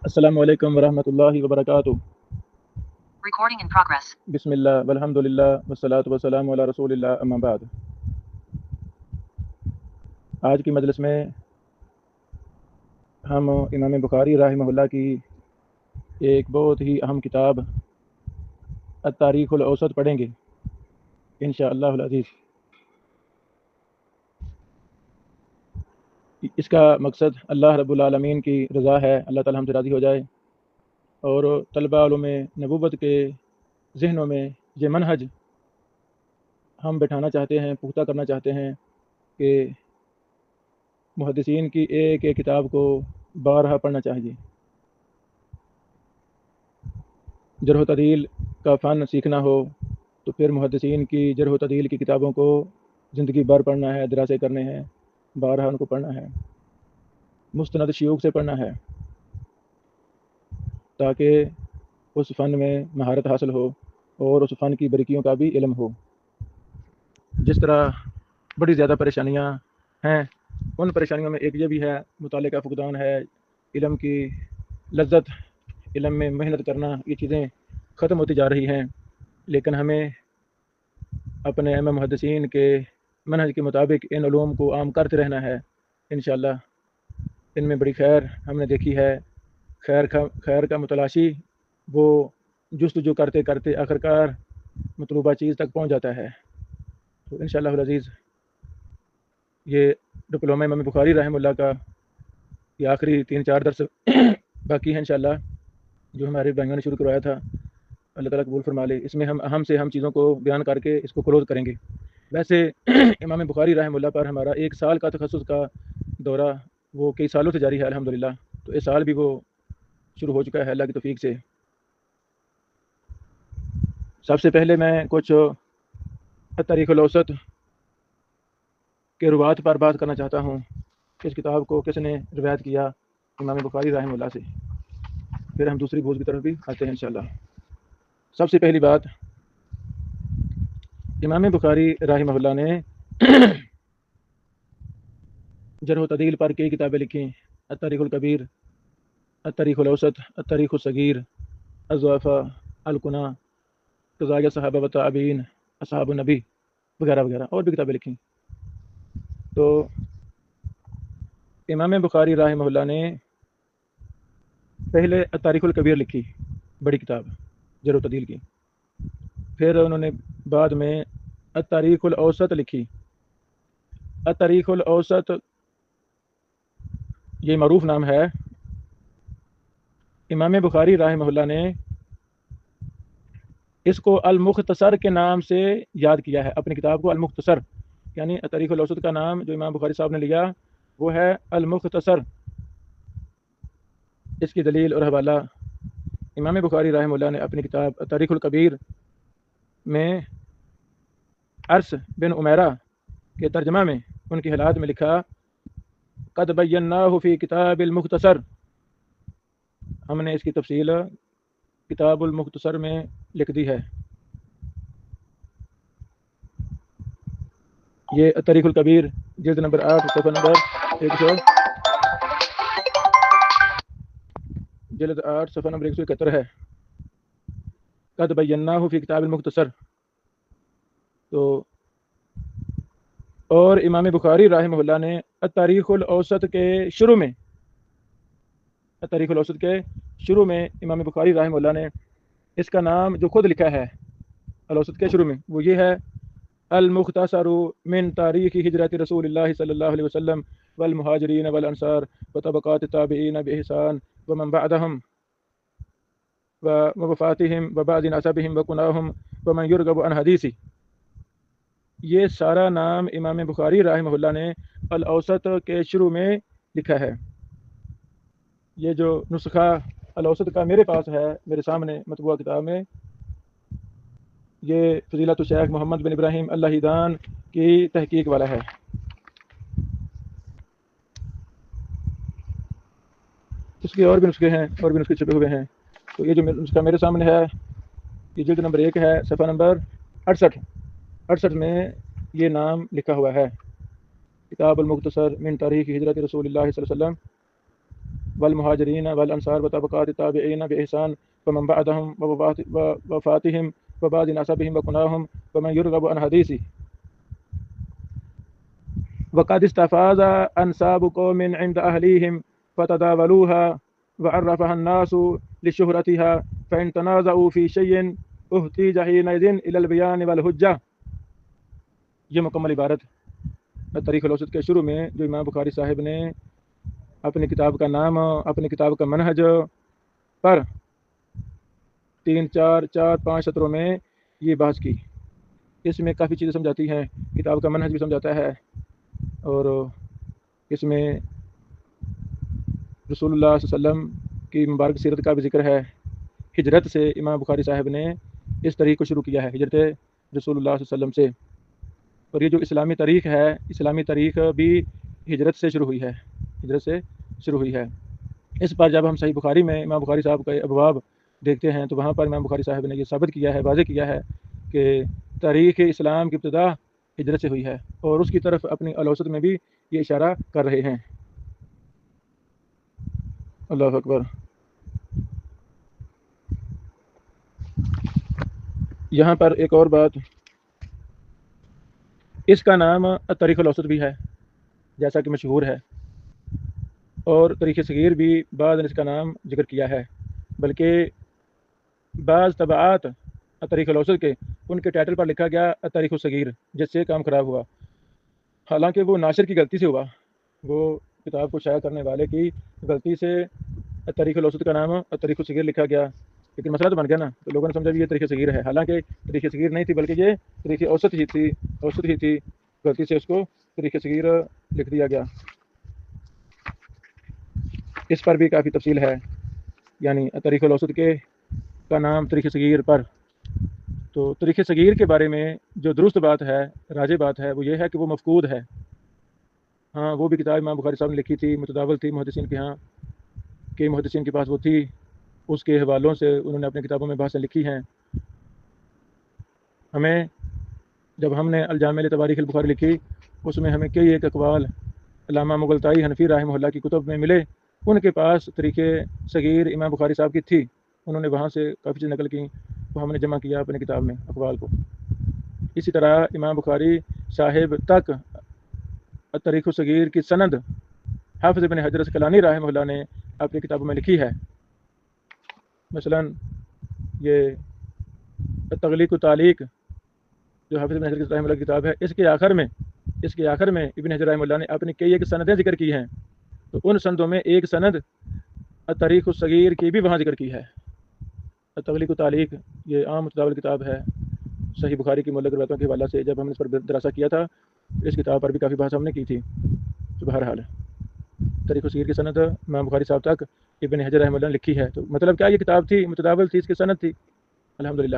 السلام علیکم ورحمۃ اللہ وبرکاتہ۔ Recording in progress. بسم اللہ والحمد للہ والصلاۃ والسلام علی رسول اللہ، اما بعد۔ آج کی مجلس میں ہم امام بخاری رحمہ اللہ کی ایک بہت ہی اہم کتاب التاریخ الاوسط پڑھیں گے انشاءاللہ العزیز۔ اس کا مقصد اللہ رب العالمین کی رضا ہے، اللہ تعالی ہم سے راضی ہو جائے، اور طلباء علوم نبوت کے ذہنوں میں یہ منہج ہم بٹھانا چاہتے ہیں، پختہ کرنا چاہتے ہیں کہ محدثین کی ایک ایک کتاب کو بارہا پڑھنا چاہیے۔ جرح و تعدیل کا فن سیکھنا ہو تو پھر محدثین کی جرح و تعدیل کی کتابوں کو زندگی بھر پڑھنا ہے، دراسے کرنے ہیں، بارہا ان کو پڑھنا ہے، مستند شیوخ سے پڑھنا ہے، تاکہ اس فن میں مہارت حاصل ہو اور اس فن کی باریکیوں کا بھی علم ہو۔ جس طرح بڑی زیادہ پریشانیاں ہیں، ان پریشانیوں میں ایک یہ بھی ہے، مطالعے کا فقدان ہے، علم کی لذت، علم میں محنت کرنا، یہ چیزیں ختم ہوتی جا رہی ہیں۔ لیکن ہمیں اپنے ائمہ محدثین کے منہج کے مطابق ان علوم کو عام کرتے رہنا ہے انشاءاللہ۔ ان میں بڑی خیر ہم نے دیکھی ہے، خیر کا متلاشی وہ جستجو کرتے کرتے آخرکار مطلوبہ چیز تک پہنچ جاتا ہے۔ تو انشاءاللہ العزیز یہ ڈپلومہ امام بخاری رحمہ اللہ کا یہ آخری 3-4 درس باقی ہے انشاءاللہ، جو ہمارے بھائیوں نے شروع کروایا تھا، اللہ تعالیٰ قبول فرما لے۔ اس میں ہم اہم سے اہم چیزوں کو بیان کر کے اس کو کلوز کریں گے۔ ویسے امام بخاری رحمہ اللہ پر ہمارا 1 سال کا تخصص کا دورہ وہ کئی سالوں سے جاری ہے الحمدللہ، تو اس سال بھی وہ شروع ہو چکا ہے اللہ کی توفیق سے۔ سب سے پہلے میں کچھ تاریخ الاوسط کے روات پر بات کرنا چاہتا ہوں۔ اس کتاب کو کس نے روایت کیا؟ امام بخاری رحمہ اللہ سے۔ پھر ہم دوسری بوجھ کی طرف بھی آتے ہیں انشاءاللہ۔ سب سے پہلی بات، امام بخاری رحمہ اللہ نے جرح و تعدیل پر کئی کتابیں لکھی: التاریخ الکبیر، التاریخ الاوسط، التاریخ الصغیر، الضعفاء، الکنہ، قضایہ صحابہ و تابعین، اصحاب النبی، وغیرہ وغیرہ، اور بھی کتابیں لکھی۔ تو امام بخاری رحمہ اللہ نے پہلے التاریخ الکبیر لکھی، بڑی کتاب جرح و تعدیل کی۔ پھر انہوں نے بعد میں التاریخ الاوسط لکھی۔ التاریخ الاوسط یہ معروف نام ہے۔ امام بخاری رحمہ اللہ نے اس کو المختصر کے نام سے یاد کیا ہے، اپنی کتاب کو المختصر، یعنی تاریخ الاوسط کا نام جو امام بخاری صاحب نے لیا وہ ہے المختصر۔ اس کی دلیل اور حوالہ امام بخاری رحمہ اللہ نے اپنی کتاب تاریخ الکبیر میں عرس بن عمیرہ کے ترجمہ میں ان کی حالات میں لکھا: قد بیناہ فی کتاب المختصر، ہم نے اس کی تفصیل کتاب المختصر میں لکھ دی ہے۔ یہ تاریخ الکبیر جلد نمبر 8 صفحہ نمبر 171 ہے۔ قد بیناہ فی کتاب المختصر۔ تو اور امام بخاری رحمہ اللہ نے التاریخ الاوسط کے شروع میں، التاریخ الاوسط کے شروع میں امام بخاری رحمہ اللہ نے اس کا نام جو خود لکھا ہے الاوسط کے شروع میں، وہ یہ ہے: المختصر من تاریخ ہجرت رسول اللہ صلی اللہ علیہ وسلم والمہاجرین والانصار وطبقات التابعین بإحسان ومن بعدهم ووفاتهم وبعد نسبهم وکناهم ومن یرغب عن حدیثی۔ یہ سارا نام امام بخاری رحمہ اللہ نے الاوسط کے شروع میں لکھا ہے۔ یہ جو نسخہ الاوسط کا میرے پاس ہے، میرے سامنے مطبوعہ کتاب میں، یہ فضیلت الشیخ محمد بن ابراہیم اللہیدان کی تحقیق والا ہے۔ اس کے اور بھی نسخے ہیں، اور بھی نسخے چھپے ہوئے ہیں۔ تو یہ جو نسخہ میرے سامنے ہے، یہ جلد نمبر 1 ہے، صفحہ نمبر 68 میں یہ نام لکھا ہوا ہے: کتاب المختصر من تاریخ ہجرت رسول اللہ صلی اللہ علیہ وسلم والمهاجرين والأنصار وطبقات التابعين بإحسان ومن بعدهم ووفاتهم وبعد نسبهم وكناهم ومن يرغب عن حديثه وقد استفاز أنساب قوم عند أهليهم فتداولوها وعرفها الناس لشهرتها فإن تنازعوا في شيء احتيج حينئذ إلى البيان والحجة. یہ مکمل عبارت تاریخ الاوسط کے شروع میں جو امام بخاری صاحب نے اپنی کتاب کا نام، اپنی کتاب کا منہج پر 4-5 سطروں میں یہ بحث کی. اس میں کافی چیزیں سمجھاتی ہیں، کتاب کا منہج بھی سمجھاتا ہے، اور اس میں رسول اللہ صلی اللہ علیہ وسلم کی مبارک سیرت کا بھی ذکر ہے. ہجرت سے امام بخاری صاحب نے اس تاریخ کو شروع کیا ہے، ہجرت رسول اللہ صلی اللہ علیہ وسلم سے. اور یہ جو اسلامی تاریخ ہے، اسلامی تاریخ بھی ہجرت سے شروع ہوئی ہے، ہجرت سے شروع ہوئی ہے. اس پر جب ہم صحیح بخاری میں امام بخاری صاحب کا ابواب دیکھتے ہیں تو وہاں پر امام بخاری صاحب نے یہ ثابت کیا ہے، واضح کیا ہے کہ تاریخ اسلام کی ابتدا ہجرت سے ہوئی ہے، اور اس کی طرف اپنی الاوسط میں بھی یہ اشارہ کر رہے ہیں. اللہ اکبر. یہاں پر ایک اور بات، اس کا نام تاریخ الاوسط بھی ہے جیسا کہ مشہور ہے، اور تاریخ صغیر بھی بعض نے اس کا نام ذکر کیا ہے، بلکہ بعض طبعات تاریخ الاوسط کے ان کے ٹائٹل پر لکھا گیا تاریخ صغیر، جس سے کام خراب ہوا. حالانکہ وہ ناشر کی غلطی سے ہوا، وہ کتاب کو شائع کرنے والے کی غلطی سے تاریخ الاوسط کا نام تاریخ صغیر لکھا گیا، لیکن مسئلہ تو بن گیا نا، تو لوگوں نے سمجھا بھی یہ تاریخ صغیر ہے، حالانکہ تاریخ صغیر نہیں تھی بلکہ یہ تاریخ اوسط ہی تھی، غلطی سے اس کو تاریخ صغیر لکھ دیا گیا. اس پر بھی کافی تفصیل ہے، یعنی تاریخ الاوسط کا نام تاریخ صغیر پر. تو تاریخ صغیر کے بارے میں جو درست بات ہے، راجح بات ہے، وہ یہ ہے کہ وہ مفقود ہے. ہاں، وہ بھی کتاب امام بخاری صاحب نے لکھی تھی، متداول تھی محدثین کے ہاں، کہ محدثین کے پاس وہ تھی، اس کے حوالوں سے انہوں نے اپنی کتابوں میں بحثیں لکھی ہیں. ہمیں جب ہم نے الجامع لتواریخ البخاری لکھی، اس میں ہمیں کئی ایک اقوال علامہ مغلطائی حنفی رحمہ اللہ کی کتب میں ملے. ان کے پاس تاریخ صغیر امام بخاری صاحب کی تھی، انہوں نے وہاں سے کافی چیز نقل کی، وہ ہم نے جمع کیا اپنی کتاب میں اقوال کو. اسی طرح امام بخاری صاحب تک تاریخ صغیر کی سند حافظ ابن حجر اسقلانی رحمہ اللہ نے اپنی کتابوں میں لکھی ہے. مثلا یہ تغلیق و تعلیق جو حافظ ابن حجر رحمہ اللہ کی کتاب ہے، اس کے آخر میں ابن حجر رحمہ اللہ نے اپنی کئی ایک سندیں ذکر کی ہیں. تو ان سندوں میں ایک سند تاریخ الصغیر کی بھی وہاں ذکر کی ہے. تغلیق و تعلیق یہ عام متداول کتاب ہے صحیح بخاری کی معلق روایتوں کے حوالہ سے. جب ہم نے اس پر دراسہ کیا تھا، اس کتاب پر بھی کافی بحث ہم نے کی تھی. تو بہرحال تاریخ الصغیر کی سند امام بخاری صاحب تک ابن حجر رحمہ اللہ نے لکھی ہے. تو مطلب کیا، یہ کتاب تھی، متداول تھی، اس کی سند تھی. الحمدللہ.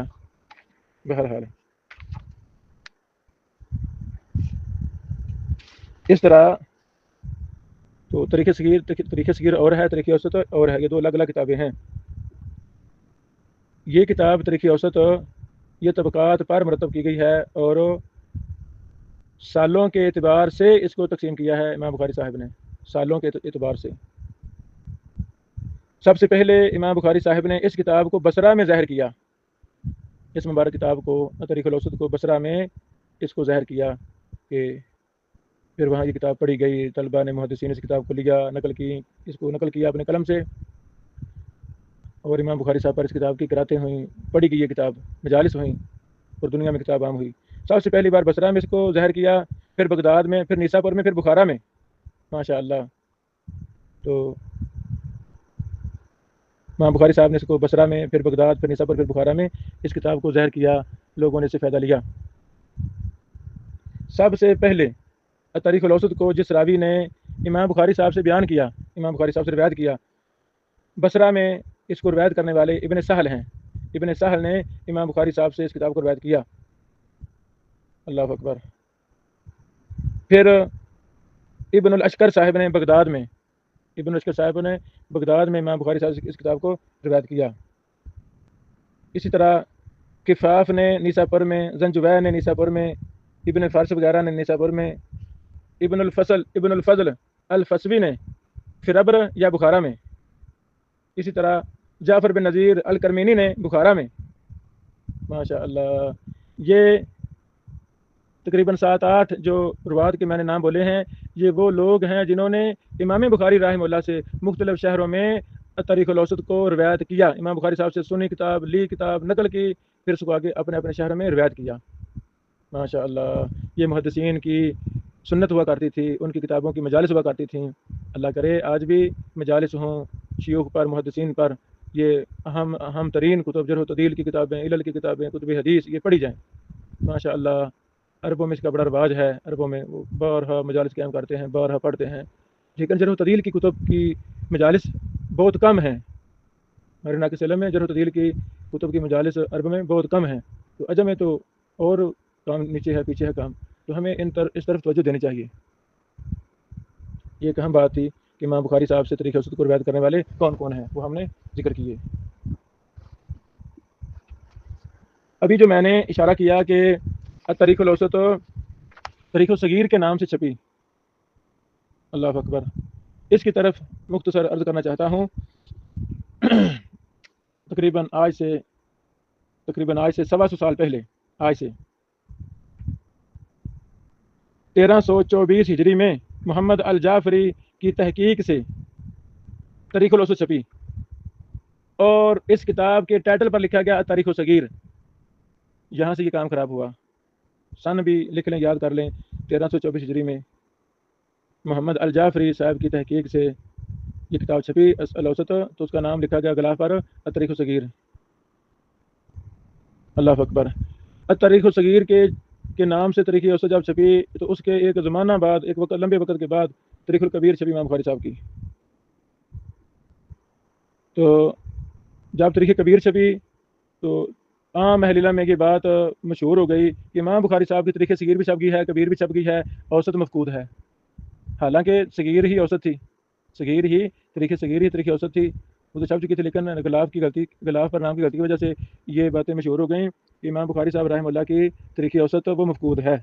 بہرحال اس طرح تو تاریخ صغیر اور ہے، تاریخ اوسط اور ہے، یہ دو الگ الگ کتابیں ہیں. یہ کتاب تاریخ اوسط یہ طبقات پر مرتب کی گئی ہے، اور سالوں کے اعتبار سے اس کو تقسیم کیا ہے امام بخاری صاحب نے، سالوں کے اعتبار سے. سب سے پہلے امام بخاری صاحب نے اس کتاب کو بصرہ میں ظاہر کیا، اس مبارک کتاب کو تاریخ الاوسط کو بصرہ میں اس کو ظاہر کیا، کہ پھر وہاں یہ کتاب پڑھی گئی، طلبہ نے محدثین اس کتاب کو لیا، اس کو نقل کیا اپنے قلم سے، اور امام بخاری صاحب پر اس کتاب کی قراتیں ہوئیں، پڑھی گئی یہ کتاب، مجالس ہوئیں، اور دنیا میں کتاب عام ہوئی. سب سے پہلی بار بصرہ میں اس کو ظاہر کیا، پھر بغداد میں، پھر نیساپور میں، پھر بخارا میں. ماشاء اللہ. تو امام بخاری صاحب نے اس کو بصرہ میں، پھر بغداد، پھر نیساپور، پھر بخارا میں اس کتاب کو ظاہر کیا، لوگوں نے اس سے فائدہ لیا. سب سے پہلے تاریخ الاوسط کو جس راوی نے امام بخاری صاحب سے بیان کیا، امام بخاری صاحب سے روایت کیا، بصرہ میں اس کو روایت کرنے والے ابن سہل ہیں. ابن سہل نے امام بخاری صاحب سے اس کتاب کو روایت کیا. اللہ اکبر. پھر ابن الاشکر صاحب نے بغداد میں، امام بخاری صاحب سے اس کتاب کو روایت کیا. اسی طرح کفاف نے نیساپور میں، زنجویہ نے نیساپور میں، ابن فارس وغیرہ نے نیساپور میں، ابن الفضل الفسوی نے فربر یا بخارا میں، اسی طرح جعفر بن نذیر الکرمینی نے بخارا میں ماشاء اللہ یہ تقریباً 7-8 جو روات کے میں نے نام بولے ہیں یہ وہ لوگ ہیں جنہوں نے امام بخاری رحمہ اللہ سے مختلف شہروں میں تاریخ الاوسط کو روایت کیا. امام بخاری صاحب سے سنی کتاب لی کتاب نقل کی پھر اس کو آگے اپنے اپنے شہر میں روایت کیا. ماشاء اللہ یہ محدثین کی سنت ہوا کرتی تھی, ان کی کتابوں کی مجالس ہوا کرتی تھیں. اللہ کرے آج بھی مجالس ہوں شیوخ پر محدثین پر یہ اہم ترین کتب جرح و تعدیل کی کتابیں علل کی کتابیں کتب حدیث یہ پڑھی جائیں. ماشاء اللہ عربوں میں اس کا بڑا رواج ہے, عربوں میں وہ بارہا مجالس قائم کرتے ہیں بارہا پڑھتے ہیں, لیکن جرح و تعدیل کی کتب کی مجالس بہت کم ہیں. ہمارے ناقص علم میں جرح و تعدیل کی کتب کی مجالس عرب میں بہت کم ہیں. تو عجم میں تو اور کام نیچے ہے پیچھے ہے کام, تو ہمیں اس طرف توجہ دینی چاہیے. یہ ایک اہم بات تھی کہ امام بخاری صاحب سے طریقہ اوسط کو روایت کرنے والے کون کون ہیں وہ ہم نے ذکر کیے. ابھی جو میں نے اشارہ کیا کہ طریق الاوسط طریق الصغیر کے نام سے چھپی, اللہ اکبر, اس کی طرف مختصر عرض کرنا چاہتا ہوں. تقریباً آج سے 125 سال پہلے, آج سے 1324 ہجری میں محمد الجعفری کی تحقیق سے طریق الاوسط چھپی اور اس کتاب کے ٹائٹل پر لکھا گیا تاریخ الصغیر. یہاں سے یہ کام خراب ہوا. سن بھی لکھ لیں یاد کر لیں 1324 ہجری میں محمد الجعفری صاحب کی تحقیق سے یہ کتاب چھپی الاوسط, تو اس کا نام لکھا گیا غلاف پر التاریخ الصغیر. اللہ اکبر. التاریخ الصغیر کے نام سے تاریخ اوسط جب چھپی تو اس کے ایک زمانہ بعد ایک وقت لمبے وقت کے بعد تاریخ الکبیر چھپی امام بخاری صاحب کی. تو جب تاریخ کبیر چھپی تو عام اہل علم میں یہ بات مشہور ہو گئی کہ امام بخاری صاحب کی تاریخ صغیر بھی چھپ گئی ہے کبیر بھی چھپ گئی ہے, اوسط مفقود ہے. حالانکہ صغیر ہی اوسط تھی, صغیر ہی تاریخ اوسط تھی, وہ تو چھپ چکی تھی, لیکن غلاف پر نام کی غلطی کی وجہ سے یہ باتیں مشہور ہو گئیں کہ امام بخاری صاحب رحمہ اللہ کی تاریخ اوسط وہ مفقود ہے.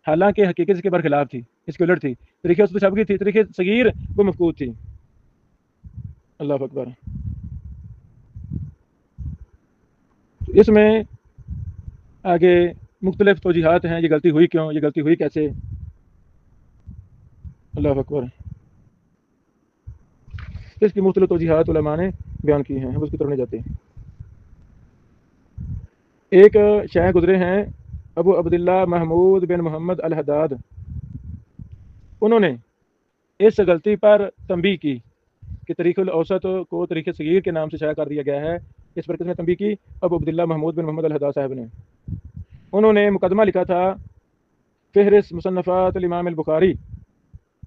حالانکہ حقیقت اس کے برخلاف تھی, اس کے الٹ تھی. تاریخ اوسط چھپ گئی تھی, تاریخ صغیر وہ مفقود تھی. اللہ اکبر. اس میں آگے مختلف توجیحات ہیں, یہ غلطی ہوئی کیوں, یہ غلطی ہوئی کیسے. اللہ اکبر. اس کی مختلف توجیحات علماء نے بیان کی ہیں, ہم اس کی طرف نہیں جاتے. ایک شیخ گزرے ہیں ابو عبداللہ محمود بن محمد الحداد, انہوں نے اس غلطی پر تنبیہ کی کہ تاریخ الاوسط کو تاریخ صغیر کے نام سے شائع کر دیا گیا ہے. اس پر کس نے تنبیہ کی؟ ابو عبداللہ محمود بن محمد الحداد صاحب نے. انہوں نے مقدمہ لکھا تھا فہرست مصنفات الامام البخاری,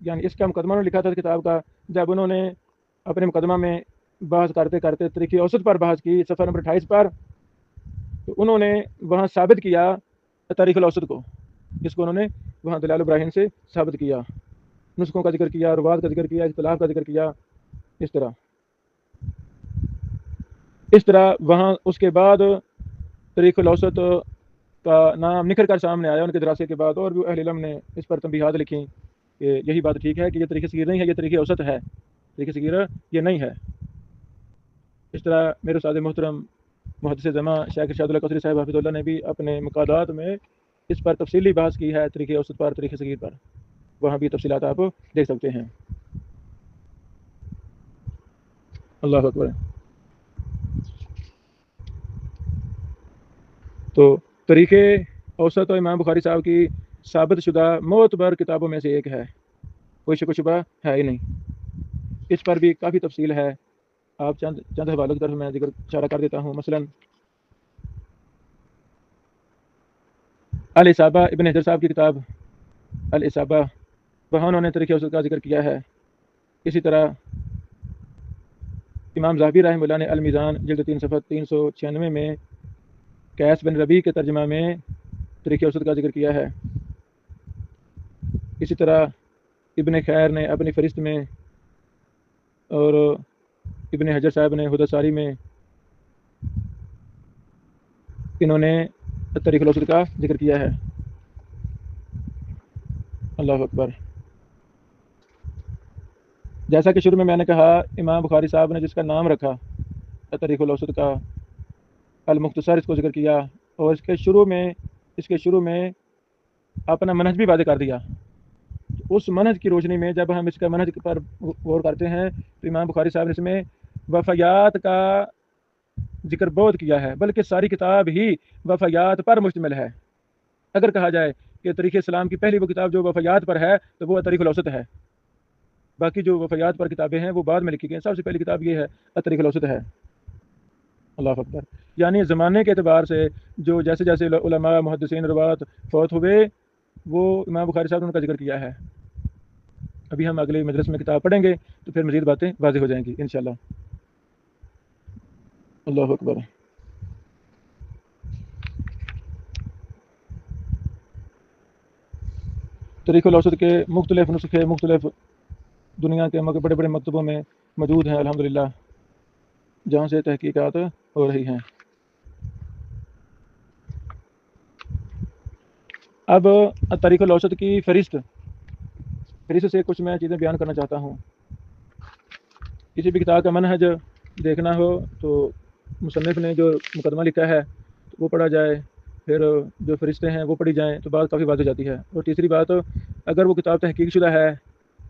یعنی اس کا مقدمہ انہوں نے لکھا تھا کتاب کا. جب انہوں نے اپنے مقدمہ میں بحث کرتے کرتے تاریخ اوسط پر بحث کی صفحہ نمبر 28 پر, تو انہوں نے وہاں ثابت کیا تاریخ الاوسط کو, جس کو انہوں نے وہاں دلال ابراہیم سے ثابت کیا, نسخوں کا ذکر کیا, روات کا ذکر کیا, اختلاف کا ذکر کیا. اس طرح وہاں اس کے بعد تاریخ الاوسط کا نام نکھر کر سامنے آیا ان کے دراسے کے بعد, اور بھی اہل علم نے اس پر تنبیہات لکھیں کہ یہی بات ٹھیک ہے کہ یہ تاریخ صغیر نہیں ہے, یہ تاریخ اوسط ہے, تاریخ صغیر یہ نہیں ہے. اس طرح میرے استاد محترم محدث زماں شیخ ارشاد اللہ قصری صاحب حفظ اللہ نے بھی اپنے مقالات میں اس پر تفصیلی بحث کی ہے, تاریخ اوسط پر, تاریخ صغیر پر. وہاں بھی تفصیلات آپ دیکھ سکتے ہیں. اللہ اکبر. تو تاریخ اوسط امام بخاری صاحب کی ثابت شدہ معتبر کتابوں میں سے ایک ہے, کوئی شک و شبہ ہے ہی نہیں. اس پر بھی کافی تفصیل ہے, آپ چند حوالوں کی طرف میں ذکر اشارہ کر دیتا ہوں. مثلا الاصابہ ابن حجر صاحب کی کتاب الاصابہ, وہاں انہوں نے تاریخ اوسط کا ذکر کیا ہے. اسی طرح امام ذہبی رحمہ اللہ نے المیزان جلد 3 صفحہ 396 میں قیس بن ربیع کے ترجمہ میں تاریخ اوسط کا ذکر کیا ہے. اسی طرح ابن خیر نے اپنی فہرست میں, اور ابن حجر صاحب نے ہدی ساری میں انہوں نے تاریخ الاوسط کا ذکر کیا ہے. اللہ اکبر. جیسا کہ شروع میں نے کہا، امام بخاری صاحب نے جس کا نام رکھا تاریخ الاوسط کا المختصر، اس کو ذکر کیا، اور اس کے شروع میں اپنا منہج بھی واضح کر دیا۔ اس منہج کی روشنی میں جب ہم اس کا منہج پر غور کرتے ہیں تو امام بخاری صاحب نے اس میں وفیات کا ذکر بہت کیا ہے، بلکہ ساری کتاب ہی وفیات پر مشتمل ہے۔ اگر کہا جائے کہ تاریخ اسلام کی پہلی وہ کتاب جو وفیات پر ہے تو وہ تاریخ الاوسط ہے، باقی جو وفیات پر کتابیں ہیں وہ بعد میں لکھی گئی ہیں، سب سے پہلی کتاب یہ ہے تاریخ الاوسط ہے۔ اللہ اکبر۔ یعنی زمانے کے اعتبار سے جو جیسے جیسے علماء محدثین روات فوت ہوئے، وہ امام بخاری صاحب نے ان کا ذکر کیا ہے۔ ابھی ہم اگلے مجلس میں کتاب پڑھیں گے تو پھر مزید باتیں واضح ہو جائیں گی انشاءاللہ۔ اللہ اکبر۔ تاریخ الاوسط کے مختلف نسخے مختلف دنیا کے بڑے بڑے مکتبوں میں موجود ہیں الحمدللہ، جہاں سے تحقیقات ہو رہی ہیں۔ اب تاریخ الاوسط کی فہرست سے کچھ میں چیزیں بیان کرنا چاہتا ہوں۔ کسی بھی کتاب کا منہج دیکھنا ہو تو مصنف نے جو مقدمہ لکھا ہے وہ پڑھا جائے، پھر جو فرشتے ہیں وہ پڑھی جائیں تو بات کافی واضح ہو جاتی ہے۔ اور تیسری بات، اگر وہ کتاب تحقیق شدہ ہے،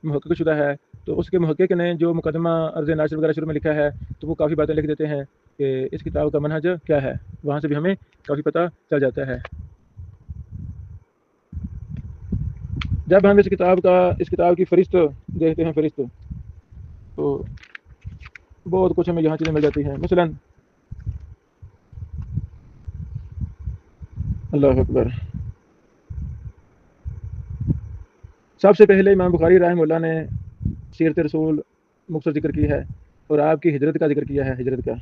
محقق شدہ ہے، تو اس کے محقق نے جو مقدمہ عرض ناشر وغیرہ شروع میں لکھا ہے تو وہ کافی باتیں لکھ دیتے ہیں کہ اس کتاب کا منہج کیا ہے، وہاں سے بھی ہمیں کافی پتہ چل جاتا ہے۔ جب ہم اس کتاب کی فہرست دیکھتے ہیں تو بہت کچھ ہمیں یہاں چیزیں مل جاتی ہیں۔ مثلا اللہ اکبر، سب سے پہلے امام بخاری رحمہ اللہ نے سیرت رسول مختصر ذکر کی ہے اور آپ کی ہجرت کا ذکر کیا ہے، ہجرت کا۔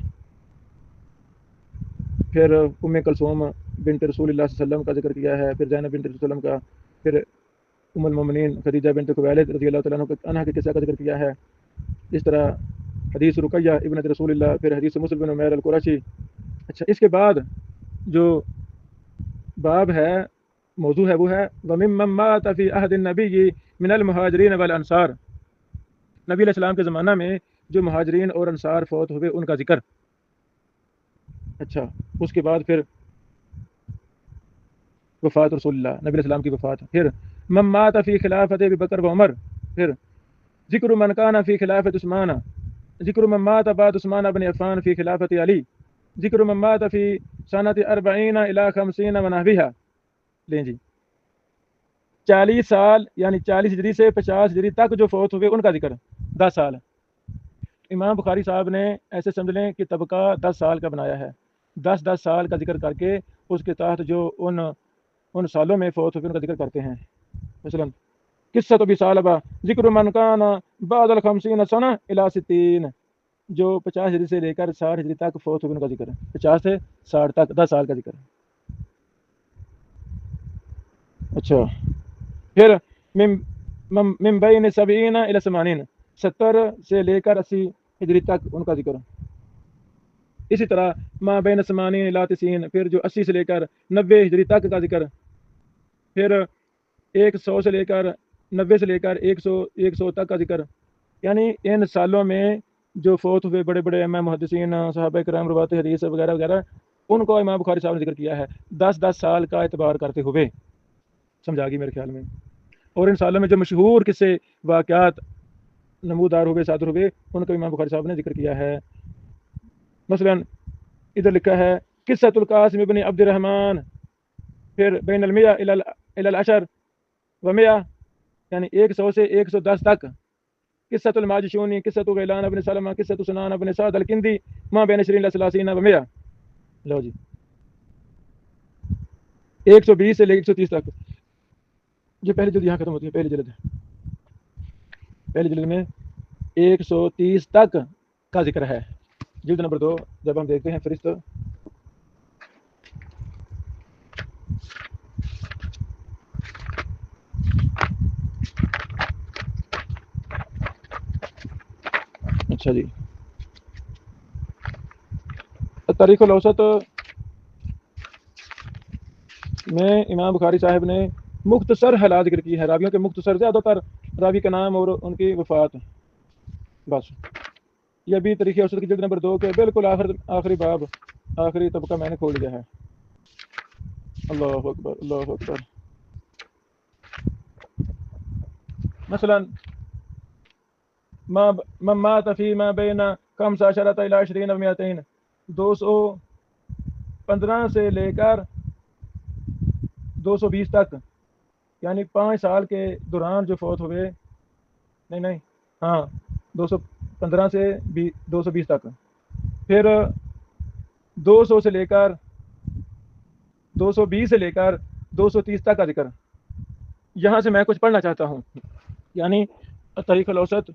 پھر ام کلثوم بنت رسول اللہ صلی اللہ علیہ وسلم کا ذکر کیا ہے، پھر زینب بنت رسول اللہ کا، پھر ام المومنین خدیجہ بنت خویلد رضی اللہ تعالیٰ عنہ کے قصہ کا ذکر کیا ہے۔ اس طرح حدیث رقیہ ابنت رسول اللہ، پھر حدیث مسلم بن عمیر القرشی۔ اچھا، اس کے بعد جو باب ہے، موضوع ہے، وہ ہے وَمِمَّن مَاتَ فِي عَهْدِ النَّبِيِّ مِنَ الْمُهَاجِرِينَ وَالْأَنصَارِ، نبی علیہ السلام کے زمانہ میں جو مہاجرین اور انصار فوت ہوئے ان کا ذکر۔ اچھا، اس کے بعد پھر وفات رسول اللہ، نبی علیہ السلام کی وفات۔ پھر من مات فی خلافت ابی بکر و عمر، پھر ذکر من کان فی خلافت عثمان، ذکر من مات بعد عثمان بن عفان فی خلافت علی، ذکر من مات فی سنۃ 40 الی 50 ونحوها۔ لیں جی، 40 سال یعنی 40 ہجری سے 50 ہجری تک جو فوت ہوئے ان کا ذکر، 10 سال۔ امام بخاری صاحب نے ایسے سمجھ لیں کہ طبقہ 10 سال کا بنایا ہے، 10 سال کا ذکر کر کے اس کے تحت جو ان سالوں میں فوت ہوئے ان کا ذکر کرتے ہیں۔ مثلا قصۃ ابی ثعلبہ ذکر من کان بعد ال50 سنہ الی 60، جو 50 ہجری سے لے کر 60 ہجری تک فوت ہوئے ان کا ذکر ہے، 50 سے 60 تک 10 سال کا ذکر ہے۔ اچھا، پھر من بین 70 الی 80، 70 سے لے کر 80 ہجری تک ان کا ذکر۔ اسی طرح ما بین 80 الی 90، پھر جو 80 سے لے کر 90 ہجری تک کا ذکر۔ پھر 100 سے لے کر 90 سے لے کر 100 تک کا ذکر۔ یعنی ان سالوں میں جو فوت ہوئے بڑے بڑے امام محدثین، صحابہ کرام، روات حدیث وغیرہ وغیرہ، ان کو امام بخاری صاحب نے ذکر کیا ہے 10 سال کا اعتبار کرتے ہوئے۔ سمجھا گی میرے خیال میں؟ اور ان سالوں میں جو مشہور قصے واقعات نمودار ہوئے، صادر ہوئے، ان کا امام بخاری صاحب نے ذکر کیا ہے۔ مثلا ادھر لکھا ہے قصۃ القاسم ابن عبد الرحمن، پھر بین 100 الی 10 و100، یعنی 100 سے 110 تک۔ قصۃ الماجشونی، قصۃ غیلان ابن سلمہ، قصۃ سنان ابن سعد الکندی، ما بین 20 الی 30 و100۔ لو جی، 120 سے لے 130 تک۔ یہ پہلی جلد یہاں ختم ہوتی ہے، پہلی جلد میں 130 تک کا ذکر ہے۔ جلد نمبر 2 جب ہم دیکھتے ہیں فہرست، اچھا جی، تاریخ الاوسط میں امام بخاری صاحب نے مختصر حالات ذکر کی ہے، راویوں کے مختصر، زیادہ تر راوی کا نام اور ان کی وفات۔ بس یہ بھی طریقہ اوسط کی جلد نمبر 2 کے بالکل آخری باب آخری طبقہ میں نے کھول لیا ہے. اللہ اکبر اللہ اکبر. مثلا من مات فيما بين 15 إلى 20 و 200 215 سے لے کر 220 تک یعنی 5 سال کے دوران جو فوت ہوئے نہیں ہاں 215 سے 220 تک پھر 200 سے لے کر 220 سے لے کر 230 تک کا ذکر. یہاں سے میں کچھ پڑھنا چاہتا ہوں یعنی طریق الاوسط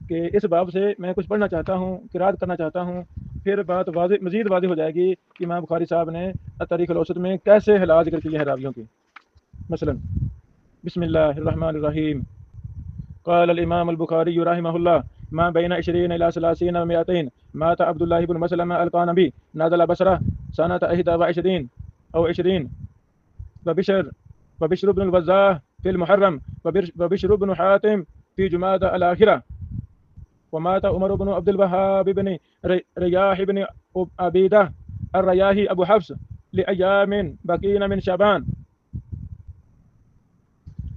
کہ اس باب سے میں کچھ پڑھنا چاہتا ہوں قرات کرنا چاہتا ہوں پھر بات مزید واضح ہو جائے گی کہ امام بخاری صاحب نے طریق الاوسط میں کیسے حالات ذکر کیے ہیں راویوں کے. مثلا بسم اللہ الرحمن الرحیم. قال الامام البخاری رحمه الله ما بين 20 الى 30 و 200 مات عبد الله بن مسلمة القانبي نزل بصرة سنة 21 او 20 وبشر بن الوزاه في المحرم وبشر بن حاتم في جمادى الآخرة ومات عمر بن عبد الوهاب بن رياح بن عبيدة الرياحي أبو حفص لأيام بقين من شعبان.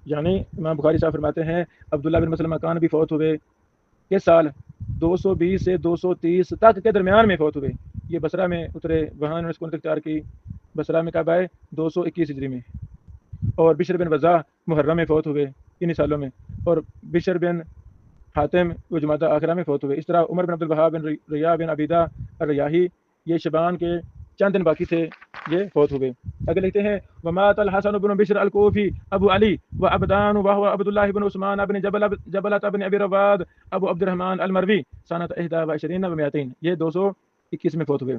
یعنی امام بخاری صاحب فرماتے ہیں عبداللہ بن مسلمہ کان بھی فوت ہوئے کس سال 220 سے 230 تک کے درمیان میں فوت ہوئے. یہ بصرہ میں اترے وہاں انہوں نے سکونت اختیار کی. بصرہ میں کب آئے 221 ہجری میں. اور بشر بن وزاح محرم میں فوت ہوئے انہی سالوں میں. اور بشر بن حاتم وہ جمادہ آخرہ میں فوت ہوئے. اس طرح عمر بن عبد الوہاب بن ریاح بن عبیدہ الریاحی یہ شبان کے چند دن باقی تھے یہ فوت ہوئے. اگر لکھتے ہیں ومات الحسن بن بشر الکوفی ابو علی و عبدان وهو عبد الله بن عثمان بن جبلة بن ابی رواد ابو عبد الرحمن المروی سنة 21 و 200 یہ 221 میں فوت ہوئے.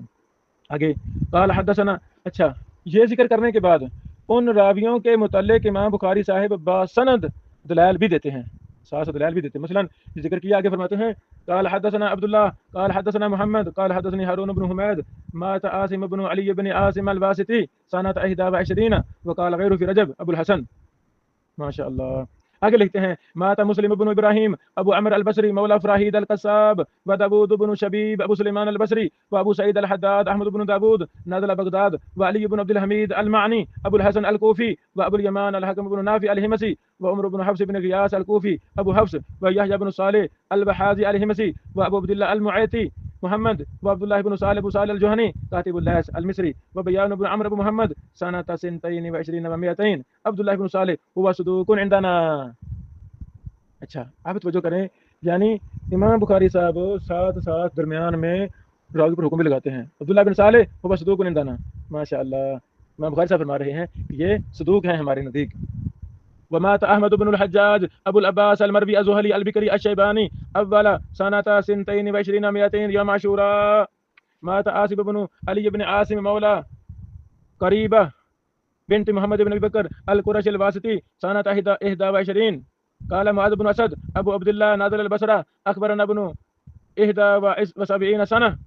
آگے قال حدثنا. اچھا یہ ذکر کرنے کے بعد ان راویوں کے متعلق امام بخاری صاحب باسند دلائل بھی دیتے ہیں ساتھ دلائل بھی دیتے ہیں. مثلا ذکر کیا آگے فرماتے ہیں قال حدثنا عبد الله قال حدثنا محمد قال حدثني هارون بن حميد مات عاصم بن علي بن عاصم الواسطي سنة 21 وقال غيره في رجب ابو الحسن. ما شاء الله. آگے لکھتے ہیں مات مسلم بن ابراہیم ابو عمر البصری مولا فراہید القصاب و داود بن شبیب ابو سلیمان البصری و ابو سعید الحداد احمد بن داود نزل بغداد و علی بن عبد الحمید المعنی ابو الحسن الکوفی و ابو الیمان الحکم بن نافع الحمسی و عمر بن حفص بن غیاث الکوفی ابو حفص و یحیی بن صالح البحازی الحمسی و ابو عبد الله المعیتی محمد و عبد الله بن صالح ابو صالح الجهني كاتب الليث المصري وبيان بن عمرو بن محمد سنة 22 و 200 عبد الله بن صالح هو صدوق عندنا. اچھا آپ توجہ کریں یعنی امام بخاری صاحب ساتھ درمیان میں راوی پر حکم بھی لگاتے ہیں. عبداللہ بن صالح هو صدوق عندنا. ماشاء اللہ امام بخاری صاحب فرما رہے ہیں یہ صدوق ہیں ہمارے نزدیک. ومات احمد بن الحجاج ابو العباس المروي الزهلي البكري الشيباني اول سنة 22 و 200 يوم عاشوراء. مات عاصم بن علي بن عاصم مولى قريبة بنت محمد بن ابي بكر القرشي الواسطي سنة 21. قال معاذ بن اسد ابو عبد الله نازل البصره اخبرنا ابن 71 سنة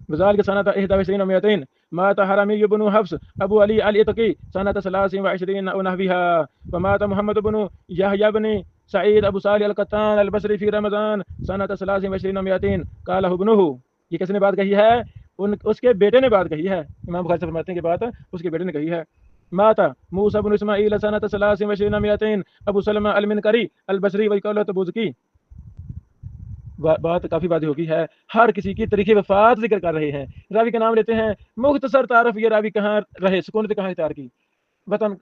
وذلك سنة 21 و 200. مات حرمي بن حفص ابو علي الاتقي سنة 23 ونحوها. ومات محمد بن يحيى بن سعيد ابو صالح القطان البصري في رمضان سنة 23 و 200. قال ابنه. یہ کس نے بات کہی ہے اس کے بیٹے نے بات کہی ہے. امام بخاری سے فرماتے ہیں کہ بات اس کے بیٹے نے کہی ہے. مات موسى بن اسماعيل سنة 23 و 200 ابو سلمہ المنکری البصری وقال تبوذکی. بات کافی واضح ہوگی ہے. ہر کسی کی تاریخ وفات ذکر کر رہے ہیں. راوی کا نام لیتے ہیں مختصر تعارف یہ راوی کہاں رہے سکونت کہاں اختیار کی وطن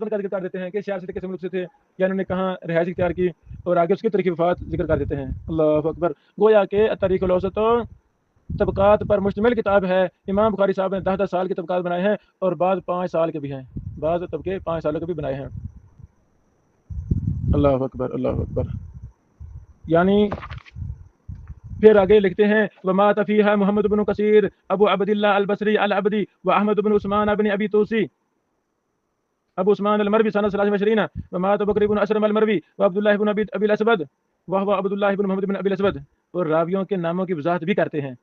کا ذکر کر دیتے ہیں کہ شہر سے کس ملک سے تھے یا انہوں نے کہاں رہائش اختیار کی اور آگے اس کی تاریخ وفات ذکر کر دیتے ہیں. اللہ اکبر. گویا کہ تاریخ الاوسط طبقات پر مشتمل کتاب ہے. امام بخاری صاحب نے 10 سال کے طبقات بنائے ہیں اور بعض 5 سال کے بھی ہیں. بعض طبقے 5 سالوں کے بھی بنائے ہیں. اللہ اکبر اللہ اکبر. یعنی پھر آگے لکھتے ہیں ومات فیہا محمد بن کثیر ابو عبد اللہ البصری العبدی و احمد بن عثمان بن ابی توسی ابو عثمان المروی سنة 23. ومات بکر بن اسرم المروی و عبداللہ بن ابی الاسود وهو عبداللہ بن محمد بن ابی الاسود. اور راویوں کے ناموں کی وضاحت بھی کرتے ہیں.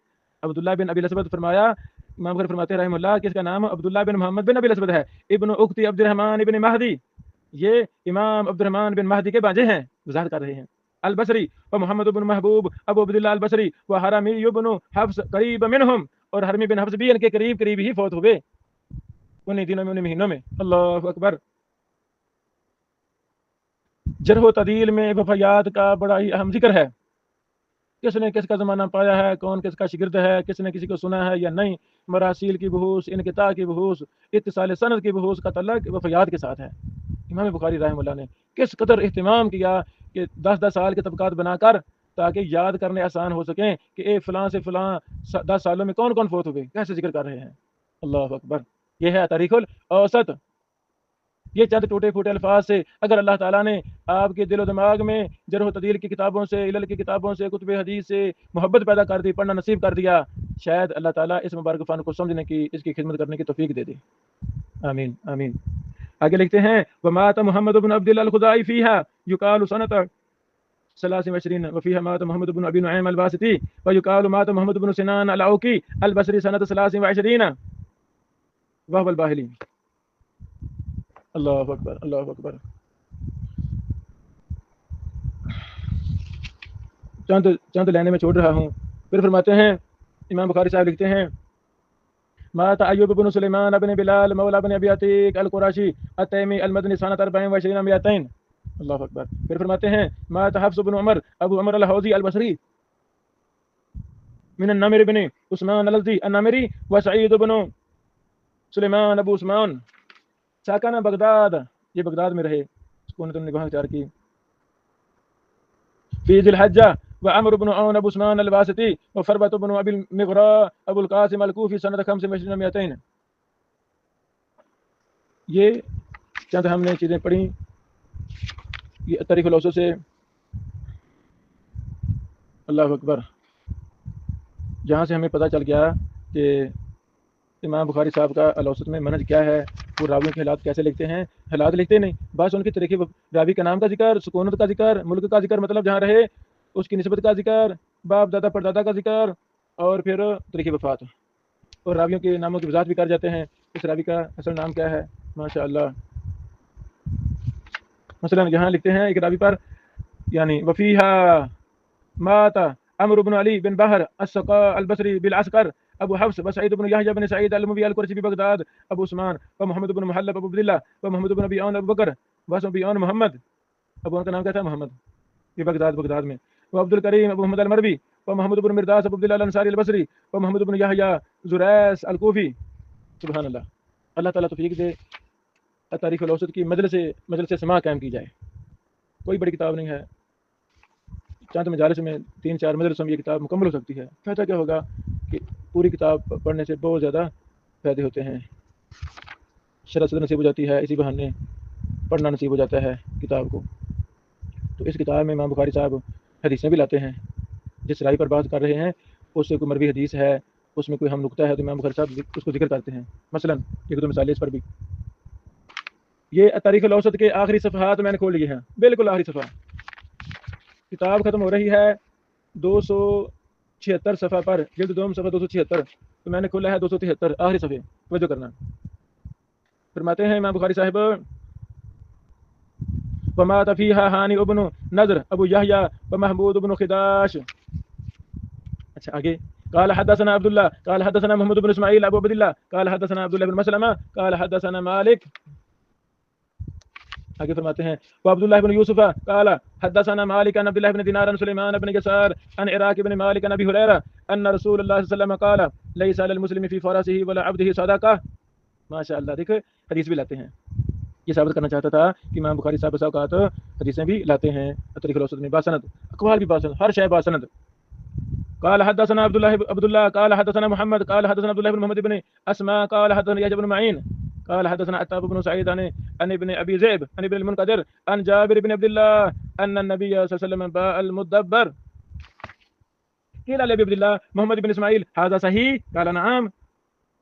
عبداللہ بن ابی الاسود فرمایا امام بخاری فرماتے ہیں رحمہ اللہ کہ اس کا نام عبداللہ بن محمد بن ابی الاسود ہے. ابن اخت عبد الرحمن بن مہدی. یہ امام عبد الرحمن بن مہدی کے بانجے ہیں. وضاحت کر رہے ہیں البصری و محمد بن محبوب ابو عبداللہ البصری و حرمی بن حفص قریب منہم، اور حرمی بن حفص بھی ان کے قریب قریب ہی فوت ہوئے انہیں دنوں میں انہیں مہینوں میں۔ اللہ اکبر۔ جرح و تعدیل میں وفیات کا بڑا ہی اہم ذکر ہے۔ کس نے کس کا زمانہ پایا ہے، کون کس کا شاگرد ہے، کس نے کسی کو سنا ہے یا نہیں، مراسیل کی بحوث، انقطاع کی بحوث، اتصال سند کی بحوث کا تعلق وفیات کے ساتھ ہے۔ امام بخاری رحمہ اللہ نے کس قدر اہتمام کیا کہ 10 سال کے طبقات بنا کر تاکہ یاد کرنے آسان ہو سکیں کہ اے فلاں سے فلاں 10 سالوں میں کون کون فوت ہوئے، کیسے ذکر کر رہے ہیں۔ اللہ اکبر۔ یہ ہے تاریخ الاوسط۔ یہ چند ٹوٹے پھوٹے الفاظ سے اگر اللہ تعالیٰ نے آپ کے دل و دماغ میں جرح و تعدیل کی کتابوں سے، علل کی کتابوں سے، کتب حدیث سے محبت پیدا کر دی، پڑھنا نصیب کر دیا، شاید اللہ تعالیٰ اس مبارک فن کو سمجھنے کی، اس کی خدمت کرنے کی توفیق دے دے۔ آمین آمین۔ آگے لکھتے ہیں ومات محمد بن عبد اللہ الخزائی فیہا یقال سنۃ 23 وفیہا مات محمد بن ابی نعیم الباسطی ویقال مات محمد بن سنان العوقی البصری سنۃ 23 وهو الباہلی۔ اللہ اکبر اللہ اکبر۔ چند لینے میں چھوڑ رہا ہوں، پھر فرماتے ہیں امام بخاری صاحب لکھتے ہیں مات ایوب بن سلیمان بن بلال مولا بن ابی عتیق القرشی التیمی المدنی سنۃ 24 200۔ اللہ اکبر۔ پھر فرماتے ہیں مات حفص بن عمر ابو عمر الحوزی البصری من النمر بن عثمان الازدی النمری وسعید بن سلیمان ابو عثمان ساکانہ بغداد، یہ بغداد میں رہے، سکونت النگاہ اختیار کی، فی ذی الحجہ وعمر بن عون ابو عثمان الواسطی وفربت بن ابی المغراء ابو القاسم الکوفی سنۃ 25 200۔ یہ چند ہم نے چیزیں پڑھی یہ تاریخ الاوسط سے۔ اللہ اکبر۔ جہاں سے ہمیں پتہ چل گیا کہ امام بخاری صاحب کا الاوسط میں منہج کیا ہے، وہ راویوں کے حالات کیسے لکھتے ہیں۔ حالات لکھتے نہیں، بس ان کے طریقے، راوی کا نام کا ذکر، سکونت کا ذکر، ملک کا ذکر، مطلب جہاں رہے اس کی نسبت کا ذکر، باپ دادا پردادا کا ذکر، اور پھر تاریخ وفات، اور راویوں کے ناموں کی وضاحت بھی کر جاتے ہیں، اس راوی کا اصل نام کیا ہے۔ ماشاء اللہ۔ مثلا یہاں لکھتے ہیں ایک راوی پر یعنی وفیہا مات عمرو بن علی بن بحر السقا البصری بالعسکر ابو حفص وسعید بن یحییٰ بن سعید الموی القرشی ببغداد ابو عثمان ومحمد بن محلب ابو عبداللہ ومحمد بن ابی عون ابو بکر واسم ابی عون محمد، ابو عون کا نام کیا تھا؟ محمد، یہ بغداد میں، وعبد الکریم ابو محمد المروی ومحمد بن مرداس ابو عبداللہ الانصاری البصری ومحمد بن یحییٰ زریس الکوفی۔ سبحان اللہ۔ اللہ تعالیٰ توفیق دے تاریخ الاوسط کی مجلس سماع قائم کی جائے۔ کوئی بڑی کتاب نہیں ہے، چند مجالس میں 3-4 مجلسوں میں یہ کتاب مکمل ہو سکتی ہے۔ فائدہ کیا ہوگا کہ پوری کتاب پڑھنے سے بہت زیادہ فائدے ہوتے ہیں، شرح صدر نصیب ہو جاتی ہے، اسی بہانے پڑھنا نصیب ہو جاتا ہے کتاب کو۔ تو اس کتاب میں امام بخاری صاحب حدیثیں بھی لاتے ہیں، جس راوی پر بات کر رہے ہیں اس سے کوئی مروی حدیث ہے، اس میں کوئی ہم نقطہ ہے تو امام بخاری صاحب اس کو ذکر کرتے ہیں۔ مثلا ایک دو مثالیں اس پر بھی۔ یہ تاریخ الاوسط کے آخری صفحات میں نے کھول لیے ہیں، بالکل آخری صفحہ، کتاب ختم ہو رہی ہے 276 صفحہ پر، جلد دوم صفحہ 276، تو میں نے کھولا ہے 273 آخری صفحے، توجہ کرنا۔ فرماتے ہیں امام بخاری صاحب ومات فیہا ہانی ابن نضر ابو یحییٰ ومحمود بن خداش۔ اچھا آگے قال حدثنا عبد الله قال حدثنا محمد بن اسماعیل ابو عبد الله قال حدثنا عبد الله بن مسلمہ قال حدثنا مالک۔ آگے فرماتے ہیں وعبد الله بن یوسف قال حدثنا مالک عن عبد الله بن دینار عن سلیمان بن یسار عن عراق بن مالک عن ابی ہریرہ ان رسول اللہ صلی اللہ علیہ وسلم قال ليس على المسلم في فرسه ولا عبده صدقہ۔ ماشاء اللہ، دیکھو حدیث بھی لاتے ہیں، یہ ثابت کرنا چاہتا تھا کہ امام بخاری صاحب بسا اوقات حدیثیں بھی لاتے ہیں تاریخ الاوسط میں باسند، اقوال بھی باسند، ہر شے باسند۔ قال حدثنا عبد الله قال حدثنا محمد قال حدثنا عبد الله بن محمد بن اسماء قال حدثنا يحيى بن معين قال حدثنا عتاب بن سعيد عن ابن ابي ذئب عن ابن المنقدر عن جابر بن عبد الله ان النبي صلى الله عليه وسلم باء المدبر قيل لابي عبد الله محمد بن اسماعيل هذا صحيح قال نعم۔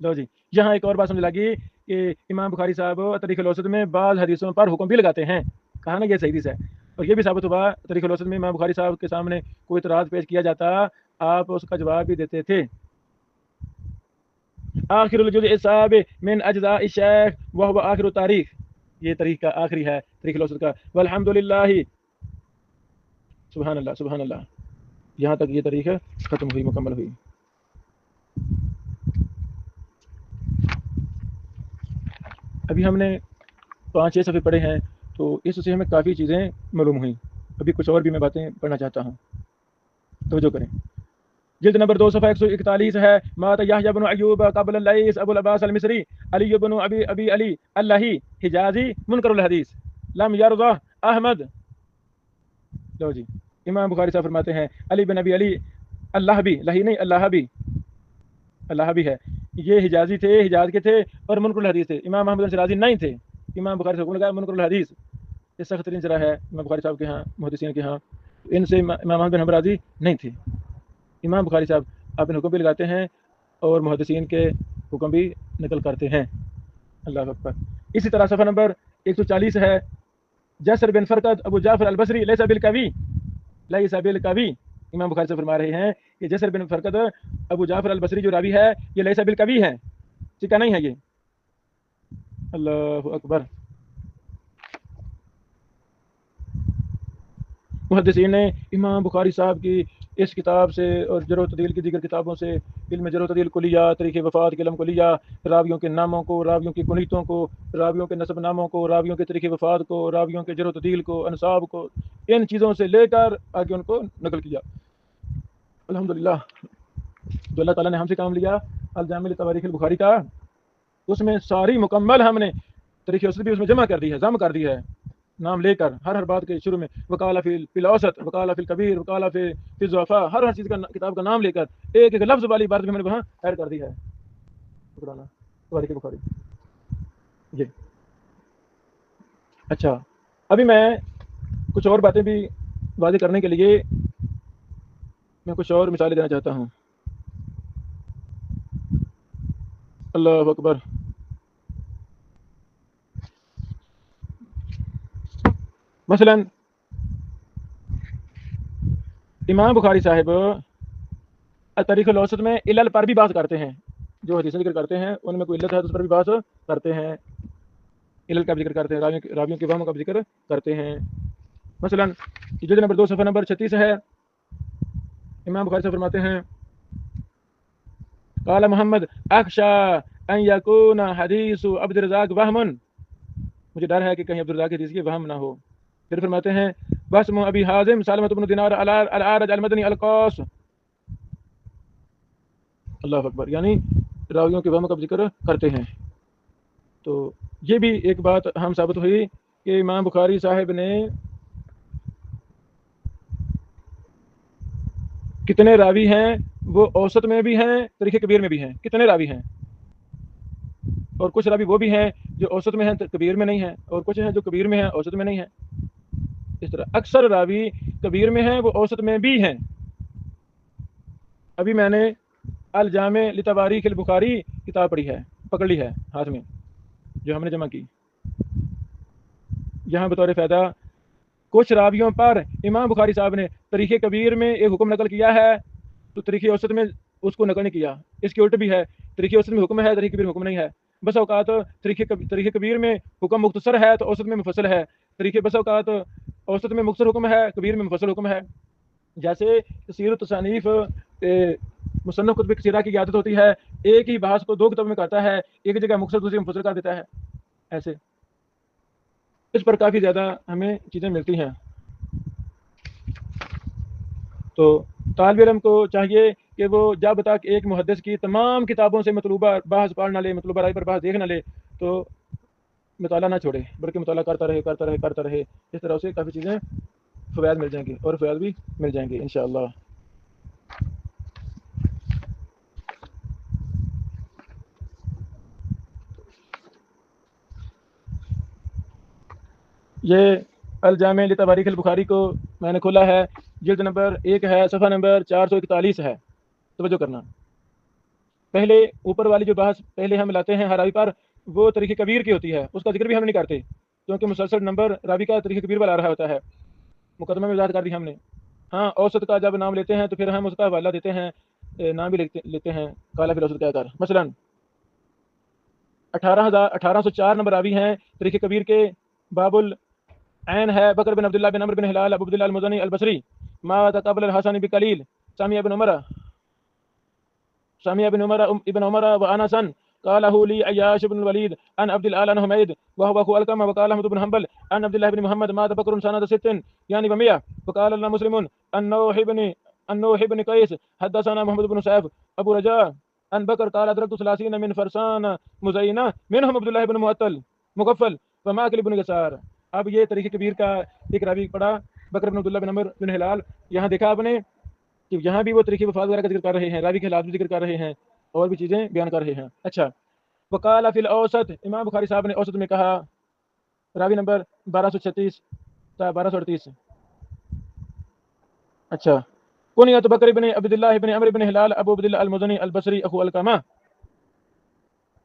لو جی یہاں ایک اور بات سمجھ لگی کہ امام بخاری صاحب تاریخ الاوسط میں بعض حدیثوں پر حکم بھی لگاتے ہیں، کہا نا یہ صحیح حدیث ہے، اور یہ بھی ثابت ہوا تاریخ الاوسط میں امام بخاری صاحب کے سامنے کوئی اعتراض پیش کیا جاتا آپ اس کا جواب بھی دیتے تھے۔ آخر الجزء السابع من اجزاء الشیخ وهو آخر التاریخ، یہ تاریخ کا آخری ہے تاریخ الاوسط کا۔ والحمد للہ سبحان اللہ سبحان اللہ. یہاں تک یہ تاریخ ختم ہوئی، مکمل ہوئی. ابھی ہم نے 5-6 صفحے پڑھے ہیں، تو اس سے ہمیں کافی چیزیں معلوم ہوئیں. ابھی کچھ اور بھی میں باتیں پڑھنا چاہتا ہوں، توجہ کریں. جلد نمبر 2 صفحہ 141 ہے. مات یحییٰ بن ایوب قبل اللیث ابو العباس المصری علی بن ابی علی اللہی حجازی منکر الحدیث لم یرضہ احمد. لو جی، امام بخاری صاحب فرماتے ہیں علی بن ابی علی اللہ بھی، لہی نہیں اللہ بھی ہے، یہ حجازی تھے، حجاز کے تھے اور منکر الحدیث تھے. امام محمد بن راضی نہیں تھے. امام بخاری صاحب کو لگا منکر الحدیث، یہ سخت ترین ذرا ہے امام بخاری صاحب کے ہاں، محدثین کے ہاں. ان سے امام محمد بن راضی نہیں تھے. امام بخاری صاحب اپنے حکم بھی لگاتے ہیں اور محدثین کے حکم بھی نقل کرتے ہیں. اللہ اکبر. اسی طرح صفحہ نمبر 140 ہے. جسر بن فرقد ابو جعفر البصری لیس بالقوی، لیس بالقوی. امام بخاری سے فرما رہے ہیں کہ جسر بن فرقد ابو جعفر البصری جو راوی ہے یہ لیس بالقوی ہے، ٹھیک نہیں ہے یہ. اللہ اکبر. محدثین نے امام بخاری صاحب کی اس کتاب سے اور جرح و تعدیل کی دیگر کتابوں سے علم جرح و تعدیل کو لیا، طریق وفات کے علم کو لیا، راویوں کے ناموں کو، راویوں کی کنیتوں کو، راویوں کے نسب ناموں کو، راویوں کے طریق وفات کو، راویوں کے جرح و تعدیل کو، انساب کو، ان چیزوں سے لے کر آگے ان کو نقل کیا. الحمدللہ جو اللہ تعالیٰ نے ہم سے کام لیا الجامع لتواریخ البخاری کا، اس میں ساری مکمل ہم نے طریق وصل بھی اس میں جمع کر دی ہے، ضم کر دی ہے، نام لے کر ہر بات کے شروع میں وقال فی الاوسط، وقال فی الکبیر، وقال فی الضعفاء، ہر چیز کا کتاب کا نام لے کر ایک ایک لفظ والی بات بھی میں نے وہاں ایڈ کر دی ہے. تواریخ بخاری. جی اچھا، ابھی میں کچھ اور باتیں بھی واضح کرنے کے لیے میں کچھ اور مثالیں دینا چاہتا ہوں. اللہ اکبر. مثلا امام بخاری صاحب تاریخ الاوسط میں علل پر بھی بات کرتے ہیں. جو حدیث ذکر کرتے ہیں ان میں کوئی علت ہے تو اس پر بھی بات کرتے ہیں، علل کا بھی ذکر کرتے ہیں، راویوں کے وہم کا بھی ذکر کرتے ہیں. مثلا جلد نمبر 2 صفحہ نمبر 36 ہے. امام بخاری صاحب فرماتے ہیں قال محمد اخشى ان يكون حدیث عبد الرزاق وہم، مجھے ڈر ہے کہ کہیں عبد الرزاق کی حدیث کی وہم نہ ہو. پھر فرماتے ہیں واسم ابی حازم سلمۃ بن دینار العارج المدنی القاص. اللہ اکبر، یعنی راویوں کے وہم کا ذکر کرتے ہیں. تو یہ بھی ایک بات ہم ثابت ہوئی کہ امام بخاری صاحب نے کتنے راوی ہیں، وہ اوسط میں بھی ہیں، تاریخ کبیر میں بھی ہیں. کتنے راوی ہیں، اور کچھ راوی وہ بھی ہیں جو اوسط میں ہیں کبیر میں نہیں ہیں، اور کچھ ہیں جو کبیر میں ہیں اوسط میں نہیں ہیں. اس طرح اکثر راوی کبیر میں ہیں، وہ اوسط میں بھی ہیں. ابھی میں نے الجامع لتواریخ البخاری کتاب پڑھی ہے، پکڑ لی ہے ہاتھ میں، جو ہم نے جمع کی. یہاں بطور فائدہ کچھ راویوں پر امام بخاری صاحب نے تاریخ کبیر میں ایک حکم نقل کیا ہے تو تاریخ اوسط میں اس کو نقل نہیں کیا. اس کی الٹ بھی ہے، تاریخ اوسط میں حکم ہے، تاریخ کبیر میں حکم نہیں ہے. بس اوقات تاریخ کبیر میں حکم مختصر ہے تو اوسط میں مفصل ہے. بس اوقات اوسط میں مختصر حکم ہے، کبیر میں مفصل حکم ہے. جیسے کثیر تصانیف مصنف کتب کثیرہ کی عادت ہوتی ہے، ایک ہی بحث کو 2 کتابوں میں کرتا ہے، ایک جگہ مختصر دوسری مفصل کر دیتا ہے. ایسے اس پر کافی زیادہ ہمیں چیزیں ملتی ہیں. تو طالب علم کو چاہیے کہ وہ جب تک ایک محدث کی تمام کتابوں سے مطلوبہ بحث پڑھ نہ لے، مطلوبہ رائے پر بحث دیکھ نہ لے، تو مطالعہ نہ چھوڑے، بلکہ مطالعہ کرتا رہے. اس طرح سے کافی چیزیں فوائد مل جائیں گے اور فوائد بھی مل جائیں گے انشاءاللہ. یہ الجامع لتواریخ البخاری کو میں نے کھولا ہے، جلد نمبر 1 ہے، صفحہ نمبر 441 ہے. توجہ کرنا. پہلے اوپر والی جو بحث پہلے ہم لاتے ہیں ہر راوی پر، وہ تاریخ کبیر کی ہوتی ہے، اس کا ذکر بھی ہم نہیں کرتے کیونکہ مسلسل نمبر راوی کا تاریخ کبیر والا آ رہا ہوتا ہے. مقدمہ میں وضاحت کر دی ہم نے. ہاں اوسط کا جب نام لیتے ہیں تو پھر ہم اس کا حوالہ دیتے ہیں، نام بھی لیتے ہیں قال فی الاوسط کہہ کر. مثلا 1804 نمبر راوی ہیں تاریخ کبیر کے، باب عین ہے بکر بن عبداللہ بن عمر بن ہلال ابو عبداللہ المزنی البصری مات قبل الحسن بقلیل سمع ابن عمر وانسا قاله لي عياش بن الوليد عن عبد الآل عن حميد وهو أخو القمة وقال أحمد بن حنبل عن عبد الله بن محمد مات بكر سنة 6 يعني ب100 وقال لنا مسلم النوح بن قيس حدثنا محمد بن سيف أبو رجاء عن بكر قال أدركت 30 من فرسان مزينة منهم عبد الله بن مغفل وماكل بن يسار. اب یہ تاریخ کبیر کا ایک راوی پڑھا بکر بن عبداللہ بن عمر بن ہلال. یہاں دیکھا آپ نے کہ یہاں بھی وہ تاریخ وفات وغیرہ کا ذکر کر رہے ہیں, راوی کے حالات بھی ذکر کر رہے ہیں اور بھی چیزیں بیان کر رہے ہیں. اچھا, وقال فی الاوسط, امام بخاری صاحب نے اوسط میں کہا, راوی نمبر 1236 تا 1238. اچھا, کنیت بکر بن عبداللہ بن عمر بن ہلال ابو عبداللہ المزنی البصری اخو القمہ,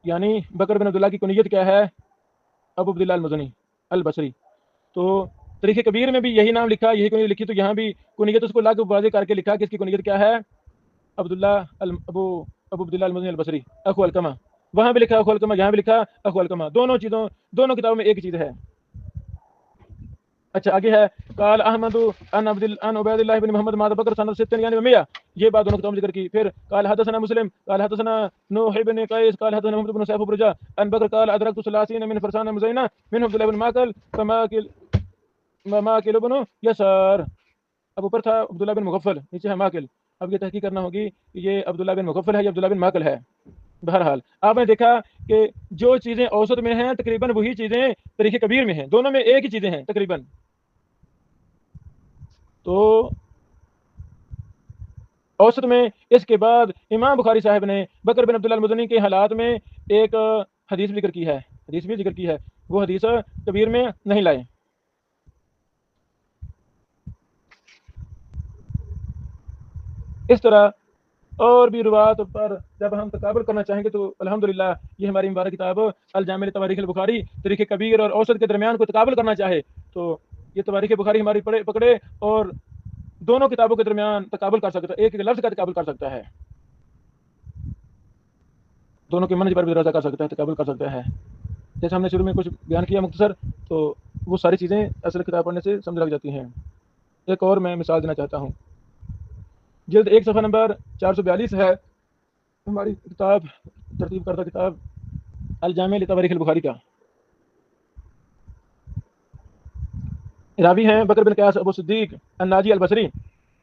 یعنی بکر بن عبداللہ کی کنیت کیا ہے؟ ابو عبداللہ المزنی البصری. تو تاریخ کبیر میں بھی یہی نام لکھا, یہی کنیت لکھی, تو یہاں بھی کنیت اس کو لا کے واضح کر کے لکھا کہ اس کی کنیت کیا ہے؟ ابو عبداللہ المزنی البصری اخو القمہ. وہاں بھی لکھا اخو القمہ, یہاں بھی لکھا اخو القمہ. دونوں کتابوں میں ایک چیز ہے. اچھا, آگے ہے قال احمد ان عبید اللہ بن محمد مات بکر سنہ 6 یعنی ب100. یہ بات دونوں کتابوں میں ذکر کی. پھر قال حدثنا مسلم قال حدثنا نوح بن قيس قال حدثنا محمد بن سيف برجا ان بکر قال ادركت 30 من فرسان مزینہ منهم عبد الله بن ماکل بن یسار. اب اوپر تھا عبداللہ بن مغفل, نیچے ہے ماکل. اب یہ تحقیق کرنا ہوگی یہ عبداللہ بن مغفل ہے یا عبداللہ بن ماکل ہے. بہرحال آپ نے دیکھا کہ جو چیزیں اوسط میں ہیں تقریباً وہی چیزیں تاریخ کبیر میں ہیں, دونوں میں ایک ہی چیزیں ہیں تقریباً. تو اوسط میں اس کے بعد امام بخاری صاحب نے بکر بن عبداللہ المزنی کے حالات میں ایک حدیث ذکر کی ہے, وہ حدیث کبیر میں نہیں لائے. اس طرح اور بھی روایت پر جب ہم تقابل کرنا چاہیں گے تو الحمدللہ یہ ہماری مبارک کتاب الجامع لتواریخ البخاری تاریخ کبیر اور اوسط کے درمیان کو تقابل کرنا چاہے تو یہ تواریخ بخاری ہماری پکڑے اور دونوں کتابوں کے درمیان تقابل کر سکتا ہے, ایک لفظ کا تقابل کر سکتا ہے, دونوں کے منہج پر بھی درازہ کر سکتا ہے, تقابل کر سکتا ہے. جیسے ہم نے شروع میں کچھ بیان کیا مختصر, تو وہ ساری چیزیں اصل کتاب پڑھنے سے سمجھ لگ جاتی ہیں. ایک اور میں مثال دینا چاہتا ہوں. جلد 1 صفحہ نمبر 442 ہے ہماری کتاب ترتیب کردہ کتاب الجامع لتواریخ البخاری کا. راوی ہیں بکر بن قیاس ابو صدیق الناجی البصری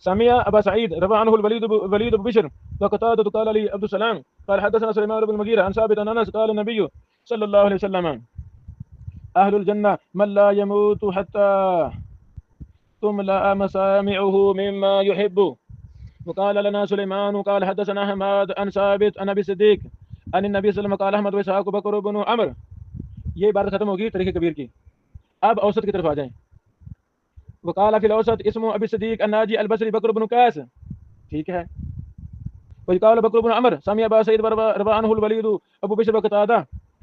سمع ابا سعید روى عنه الوليد بن بشر وقتادة قال لي عبد السلام قال حدثنا سليمان بن المغيرة عن ثابت عن انس قال النبي صلى الله عليه وسلم اهل الجنة من لا يموت حتى تملأ مسامعه مما يحب. وقال لنا سليمان قال حدثنا حماد عن ثابت عن ابي صديق عن النبي صلى الله عليه وسلم قال احمد واسحاق بکر بن عمر. یہ بات ختم ہوگی تاریخ کبیر کی. اب اوسط کی طرف آ جائیں. وقال فی الاوسط اسم ابی صدیق الناجی البصری بکر بن قیس, ٹھیک ہے. وقال بکر بن عمر سمع ابا سعید روى عنه الوليد ابو بشر وقتادة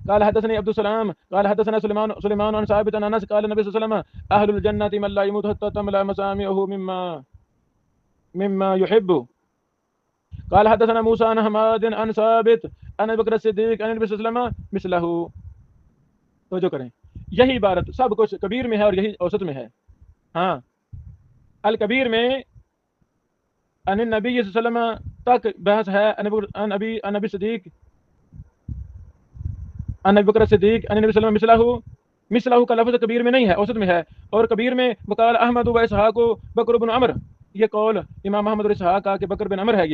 قال حدثني عبد السلام قال حدثنا سليمان عن ثابت عن انس قال النبي صلى الله عليه وسلم اهل الجنة من لا يموت حتى تملأ مسامعه مما يحب. قال حدثنا موسى عن حماد عن ثابت عن بکر الصدیق عن النبي صلى الله عليه وسلم مثله. توجہ کریں, یہی عبارت سب کچھ کبیر میں ہے اور یہی اوسط میں ہے. ہاں, الکبیر میں ان النبی صلی اللہ علیہ وسلم تک بحث ہے, ان ابی صدیق ان ابی بکر صدیق ان نبی صلی اللہ علیہ وسلم مثلہ کا لفظ کبیر میں نہیں ہے, اوسط میں ہے. اور کبیر میں وقال احمد و اسحاق بکر بن عمر, یہ قول امام احمد اور اسحاق کا کہ بکر بن عمر ہے,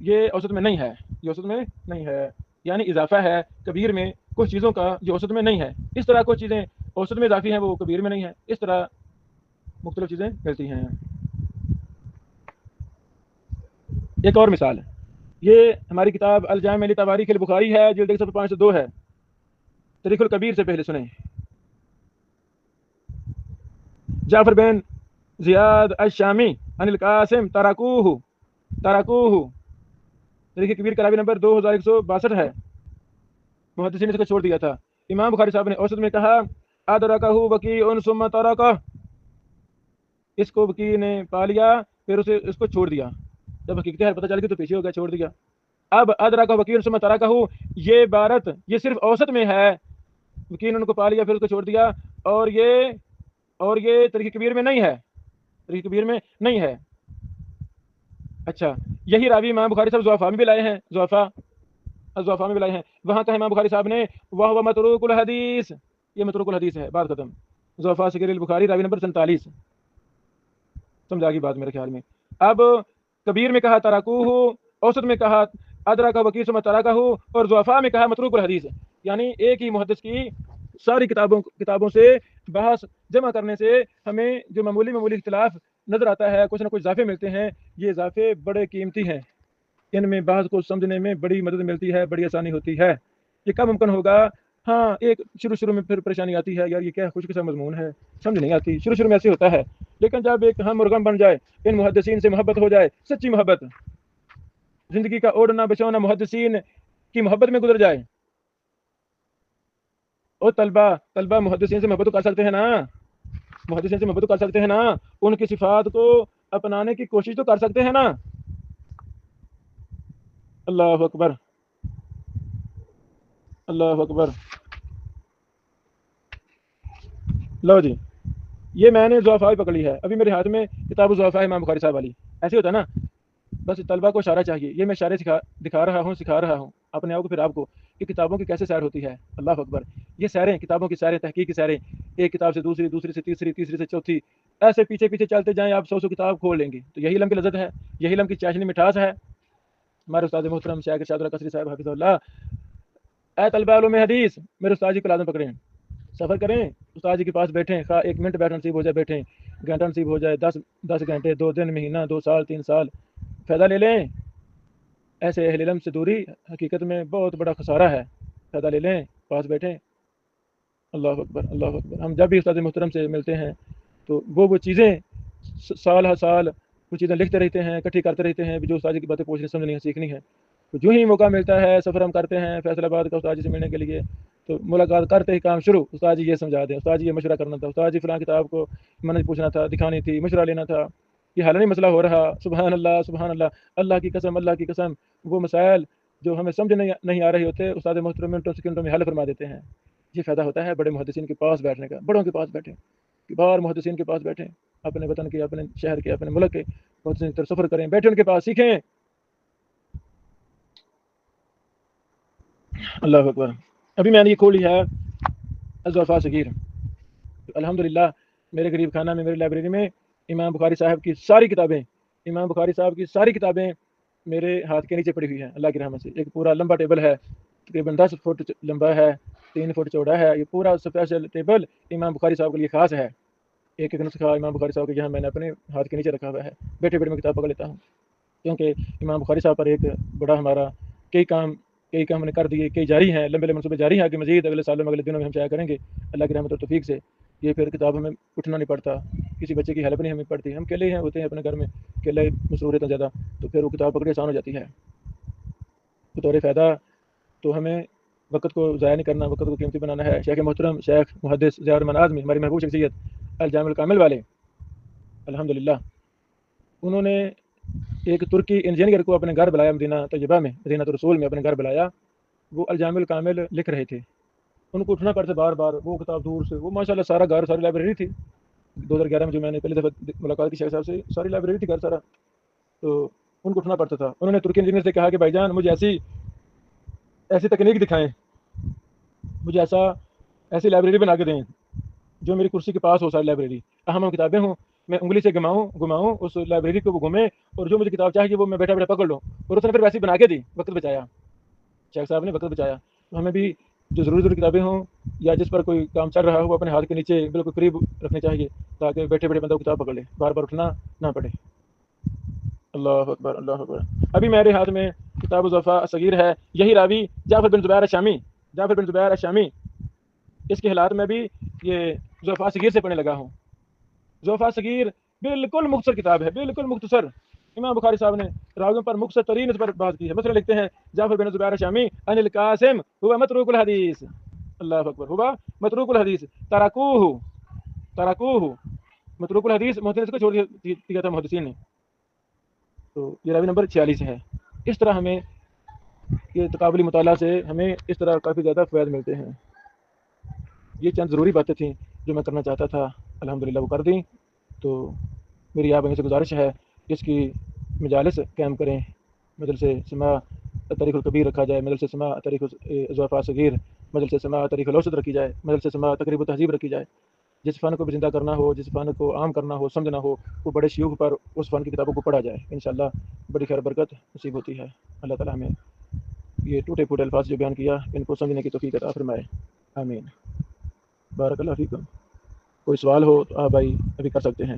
یہ اوسط میں نہیں ہے, یہ اوسط میں نہیں ہے, یعنی اضافہ ہے کبیر میں کچھ چیزوں کا جو اوسط میں نہیں ہے. اس طرح کچھ چیزیں اوسط میں اضافی ہیں وہ کبیر میں نہیں ہے, اس طرح مختلف چیزیں ملتی ہیں. ایک اور مثال ہے, یہ ہماری کتاب الجامع لتواریخ البخاری ہے, جلد 502 ہے. تاریخ الکبیر سے پہلے سنیں. جعفر بن زیاد الشامی عن القاسم ترکوہ, تاریخ کبیر کا راوی نمبر 2162 ہے. محدثین نے اس کو چھوڑ دیا تھا. امام بخاری صاحب نے اوسط میں کہا ادرکہ وکیع ثم ترکہ, اس کو وکیع نے پا لیا پھر اس کو چھوڑ دیا. جب حقیقت ہے پتہ چل گئی تو پیچھے ہو گیا, چھوڑ دیا. اب ادرکہ وکیع ثم ترکہ, یہ عبارت یہ صرف اوسط میں ہے, وکیع نے ان کو پا لیا پھر اس کو چھوڑ دیا, اور یہ اور یہ ترغیب کبیر میں نہیں ہے، ترغیب کبیر میں نہیں ہے۔ اچھا، یہی راوی امام بخاری صاحب ضعفاء میں بھی لائے ہیں، ضعفاء میں بھی لائے ہیں۔ وہاں کہا امام بخاری صاحب نے وَهُوَ مَتْرُوكُ الْحَدِيث، یہ متروک الحدیث ہے، بات ختم۔ ضعفاء صغیر البخاری راوی نمبر 47، سمجھا گی بات میرے خیال میں۔ اب کبیر میں کہا ترکوہ، اوسط میں کہا ادرک وکیع ثم ترکہ، اور ضعفاء میں کہا متروک الحدیث۔ یعنی ایک ہی محدث کی ساری کتابوں سے بحث جمع کرنے سے ہمیں جو معمولی اختلاف نظر آتا ہے، کچھ نہ کچھ اضافے ملتے ہیں، یہ اضافے بڑے قیمتی ہیں، ان میں بحث کو سمجھنے میں بڑی مدد ملتی ہے، بڑی آسانی ہوتی ہے۔ یہ کب ممکن ہوگا؟ ہاں، ایک شروع میں پھر پریشانی آتی ہے، یار یہ کیا خوش قسم مضمون ہے، سمجھ نہیں آتی، شروع میں ایسے ہوتا ہے، لیکن جب ایک ہم اور غم بن جائے، ان محدثین سے محبت ہو جائے، سچی محبت، زندگی کا اوڑھنا بچھونا محدثین کی محبت میں گزر جائے۔ اور طلبہ محدثین سے محبت تو کر سکتے ہیں نا، محدثین سے محبت تو کر سکتے ہیں نا، ان کی صفات کو اپنانے کی کوشش تو کر سکتے ہیں نا۔ اللہ اکبر، اللہ اکبر۔ لو جی، یہ میں نے ضعفاء پکڑ لی ہے، ابھی میرے ہاتھ میں کتاب الضعفاء امام بخاری صاحب والی، ایسے ہوتا ہے نا، بس طلبہ کو اشارہ چاہیے، یہ میں اشارے دکھا رہا ہوں، سکھا رہا ہوں اپنے آپ کو، پھر آپ کو کہ کتابوں کی کیسے سیر ہوتی ہے۔ اللہ اکبر، یہ سیریں، کتابوں کی سیریں، تحقیق کی سیریں، ایک کتاب سے دوسری، دوسری سے تیسری، تیسری سے چوتھی، ایسے پیچھے پیچھے چلتے جائیں، آپ 100 کتاب کھول لیں گے، تو یہی علم کی لذت ہے، یہی علم کی چاشنی مٹھاس ہے۔ ہمارے استاد محترم شیخ ارشاد اللہ قصری صاحب حفظہ اللہ، اے طلبہ علوم حدیث، میرے استاد جی کو لازم پکڑیں، سفر کریں، استاد جی کے پاس بیٹھیں، خواہ 1 منٹ بیٹھنا نصیب ہو جائے بیٹھیں، گھنٹہ نصیب ہو جائے، 10 گھنٹے، 2 دن، مہینہ، 2 سال، 3 سال، فائدہ لے لیں۔ ایسے اہل علم سے دوری حقیقت میں بہت بڑا خسارہ ہے، فائدہ لے لیں، پاس بیٹھیں۔ اللہ اکبر، اللہ اکبر۔ ہم جب بھی استاد محترم سے ملتے ہیں تو وہ چیزیں سال ہر سال وہ چیزیں لکھتے رہتے ہیں، اکٹھی کرتے رہتے ہیں، جو استاد کی باتیں پوچھنی سمجھنی ہے، سیکھنی ہے، تو جو ہی موقع ملتا ہے سفر ہم کرتے ہیں فیصل آباد کا استاد جی سے ملنے کے لیے، تو ملاقات کرتے ہی کام شروع، استاد جی یہ سمجھا دیں، استاد جی یہ مشورہ کرنا تھا، استاد جی فلاں کتاب کو میں نے پوچھنا تھا، دکھانی تھی، مشورہ لینا تھا، یہ حل نہیں مسئلہ ہو رہا، سبحان اللہ، سبحان اللہ، اللہ کی قسم، اللہ کی قسم، وہ مسائل جو ہمیں سمجھ نہیں آ رہے ہوتے، استاد محترم منٹوں سیکنڈوں میں حل فرما دیتے ہیں۔ یہ فائدہ ہوتا ہے بڑے محدثین کے پاس بیٹھنے کا، بڑوں کے پاس بیٹھیں، کبار محدثین کے پاس بیٹھیں، اپنے وطن کے، اپنے شہر کے، اپنے ملک کے محدثین کی طرف سفر کریں، بیٹھیں ان کے پاس، سیکھیں۔ اللہ اکبر۔ ابھی میں نے یہ کھولی ہے الضعفاء صغیر، الحمدللہ میرے غریب خانہ میں، میری لائبریری میں امام بخاری صاحب کی ساری کتابیں، امام بخاری صاحب کی ساری کتابیں میرے ہاتھ کے نیچے پڑی ہوئی ہیں، اللہ کی رحمت سے۔ ایک پورا لمبا ٹیبل ہے، تقریباً 10 فٹ لمبا ہے، 3 فٹ چوڑا ہے، یہ پورا اسپیشل ٹیبل امام بخاری صاحب کے لیے خاص ہے۔ ایک ایک نسخہ امام بخاری صاحب کے یہاں میں نے اپنے ہاتھ کے نیچے رکھا ہوا ہے، بیٹھے بیٹھے میں کتاب پکڑ لیتا ہوں، کیونکہ امام بخاری صاحب پر ایک بڑا ہمارا کئی کام ہم نے کر دیے، کئی جاری ہیں، لمبے منصوبے جاری ہیں، کہ مزید اگلے سالوں میں، اگلے دنوں میں ہم شائع کریں گے اللہ کی رحمت اور توفیق سے۔ یہ پھر کتاب ہمیں اٹھنا نہیں پڑتا، کسی بچے کی ہیلپ نہیں ہمیں پڑتی، ہم اکیلے ہوتے ہیں اپنے گھر میں، اکیلے مصروف رہتے ہیں زیادہ، تو پھر وہ کتاب پکڑی آسان ہو جاتی ہے۔ بطور فائدہ تو ہمیں وقت کو ضائع نہیں کرنا، وقت کو قیمتی بنانا ہے۔ شیخ محترم شیخ محدث ضیاء الرحمن اعظمی، ہماری محبوب شخصیت الجامع الکامل والے، الحمدللہ انہوں نے ایک ترکی انجینئر کو اپنے گھر بلایا، مدینہ طیبہ میں، مدینہ رسول میں اپنے گھر بلایا، وہ الجامع الکامل لکھ رہے تھے، ان کو اٹھنا پڑتا بار بار، وہ کتاب دور سے، وہ ماشاءاللہ سارا گھر، ساری لائبریری تھی، 2011 میں جو میں نے پہلی دفعہ ملاقات کی شیخ صاحب سے، ساری لائبریری تھی گھر سارا، تو ان کو اٹھنا پڑتا تھا۔ انہوں نے ترکی انجینئر سے کہا کہ بھائی جان مجھے ایسی تکنیک دکھائیں، مجھے ایسی لائبریری بنا کے دیں جو میری کرسی کے پاس ہو، ساری لائبریری اہم کتابیں ہوں، میں انگلی سے گھماؤں اس لائبریری کو، وہ گھومے، اور جو مجھے کتاب چاہیے وہ میں بیٹھا بیٹھا پکڑ لوں، اور اس نے پھر ویسی بنا کے دی، وقت بچایا، شیخ صاحب نے وقت بچایا۔ تو ہمیں بھی جو ضروری کتابیں ہوں یا جس پر کوئی کام چل رہا ہو، وہ اپنے ہاتھ کے نیچے بالکل قریب رکھنے چاہیے، تاکہ بیٹھے بیٹھے بندہ کتاب پکڑ لے، بار بار اٹھنا نہ پڑے۔ اللہ اکبر، اللہ اکبر۔ ابھی میرے ہاتھ میں کتاب الضعفاء صغیر ہے، یہی راوی جعفر بن زبیر الشامی، اس کے حالات میں بھی یہ ضعفاء صغیر سے پڑھنے لگا ہوں۔ ضعفاء صغیر بالکل مختصر کتاب ہے، بالکل مختصر، امام بخاری صاحب نے راویوں پر مختصر ترین اس پر بات کی ہے۔ مثلا لکھتے ہیں جعفر بن زبیر الشامی عن القاسم هو متروک الحدیث، اللہ اکبر، هو متروک الحدیث، ترکوہ، متروک الحدیث محدث کو چھوڑ دیا تھا محدثین نے۔ تو یہ راوی نمبر 46 ہے۔ اس طرح ہمیں یہ تقابلی مطالعہ سے ہمیں اس طرح کافی زیادہ فوائد ملتے ہیں۔ یہ چند ضروری باتیں تھیں جو میں کرنا چاہتا تھا۔ الحمدللہ وہ کر دیں. تو میری آپ سے گزارش ہے کہ اس کی مجالس قائم کریں. مجلس سماع تاریخ الکبیر رکھا جائے، مجلس سماع تاریخ ضعفاء صغیر، مجلس سماع تاریخ الاوسط رکھی جائے، مجلس سماع تقریب و تہذیب رکھی جائے. جس فن کو بھی زندہ کرنا ہو، جس فن کو عام کرنا ہو، سمجھنا ہو، وہ بڑے شیوخ پر اس فن کی کتابوں کو پڑھا جائے. انشاءاللہ بڑی خیر برکت نصیب ہوتی ہے. اللہ تعالیٰ ہمیں یہ ٹوٹے پھوٹے الفاظ جو بیان کیا ان کو سمجھنے کی توفیق عطا فرمائے. آمین. بارک اللہ فیکم. کوئی سوال ہو تو آپ بھائی ابھی کر سکتے ہیں.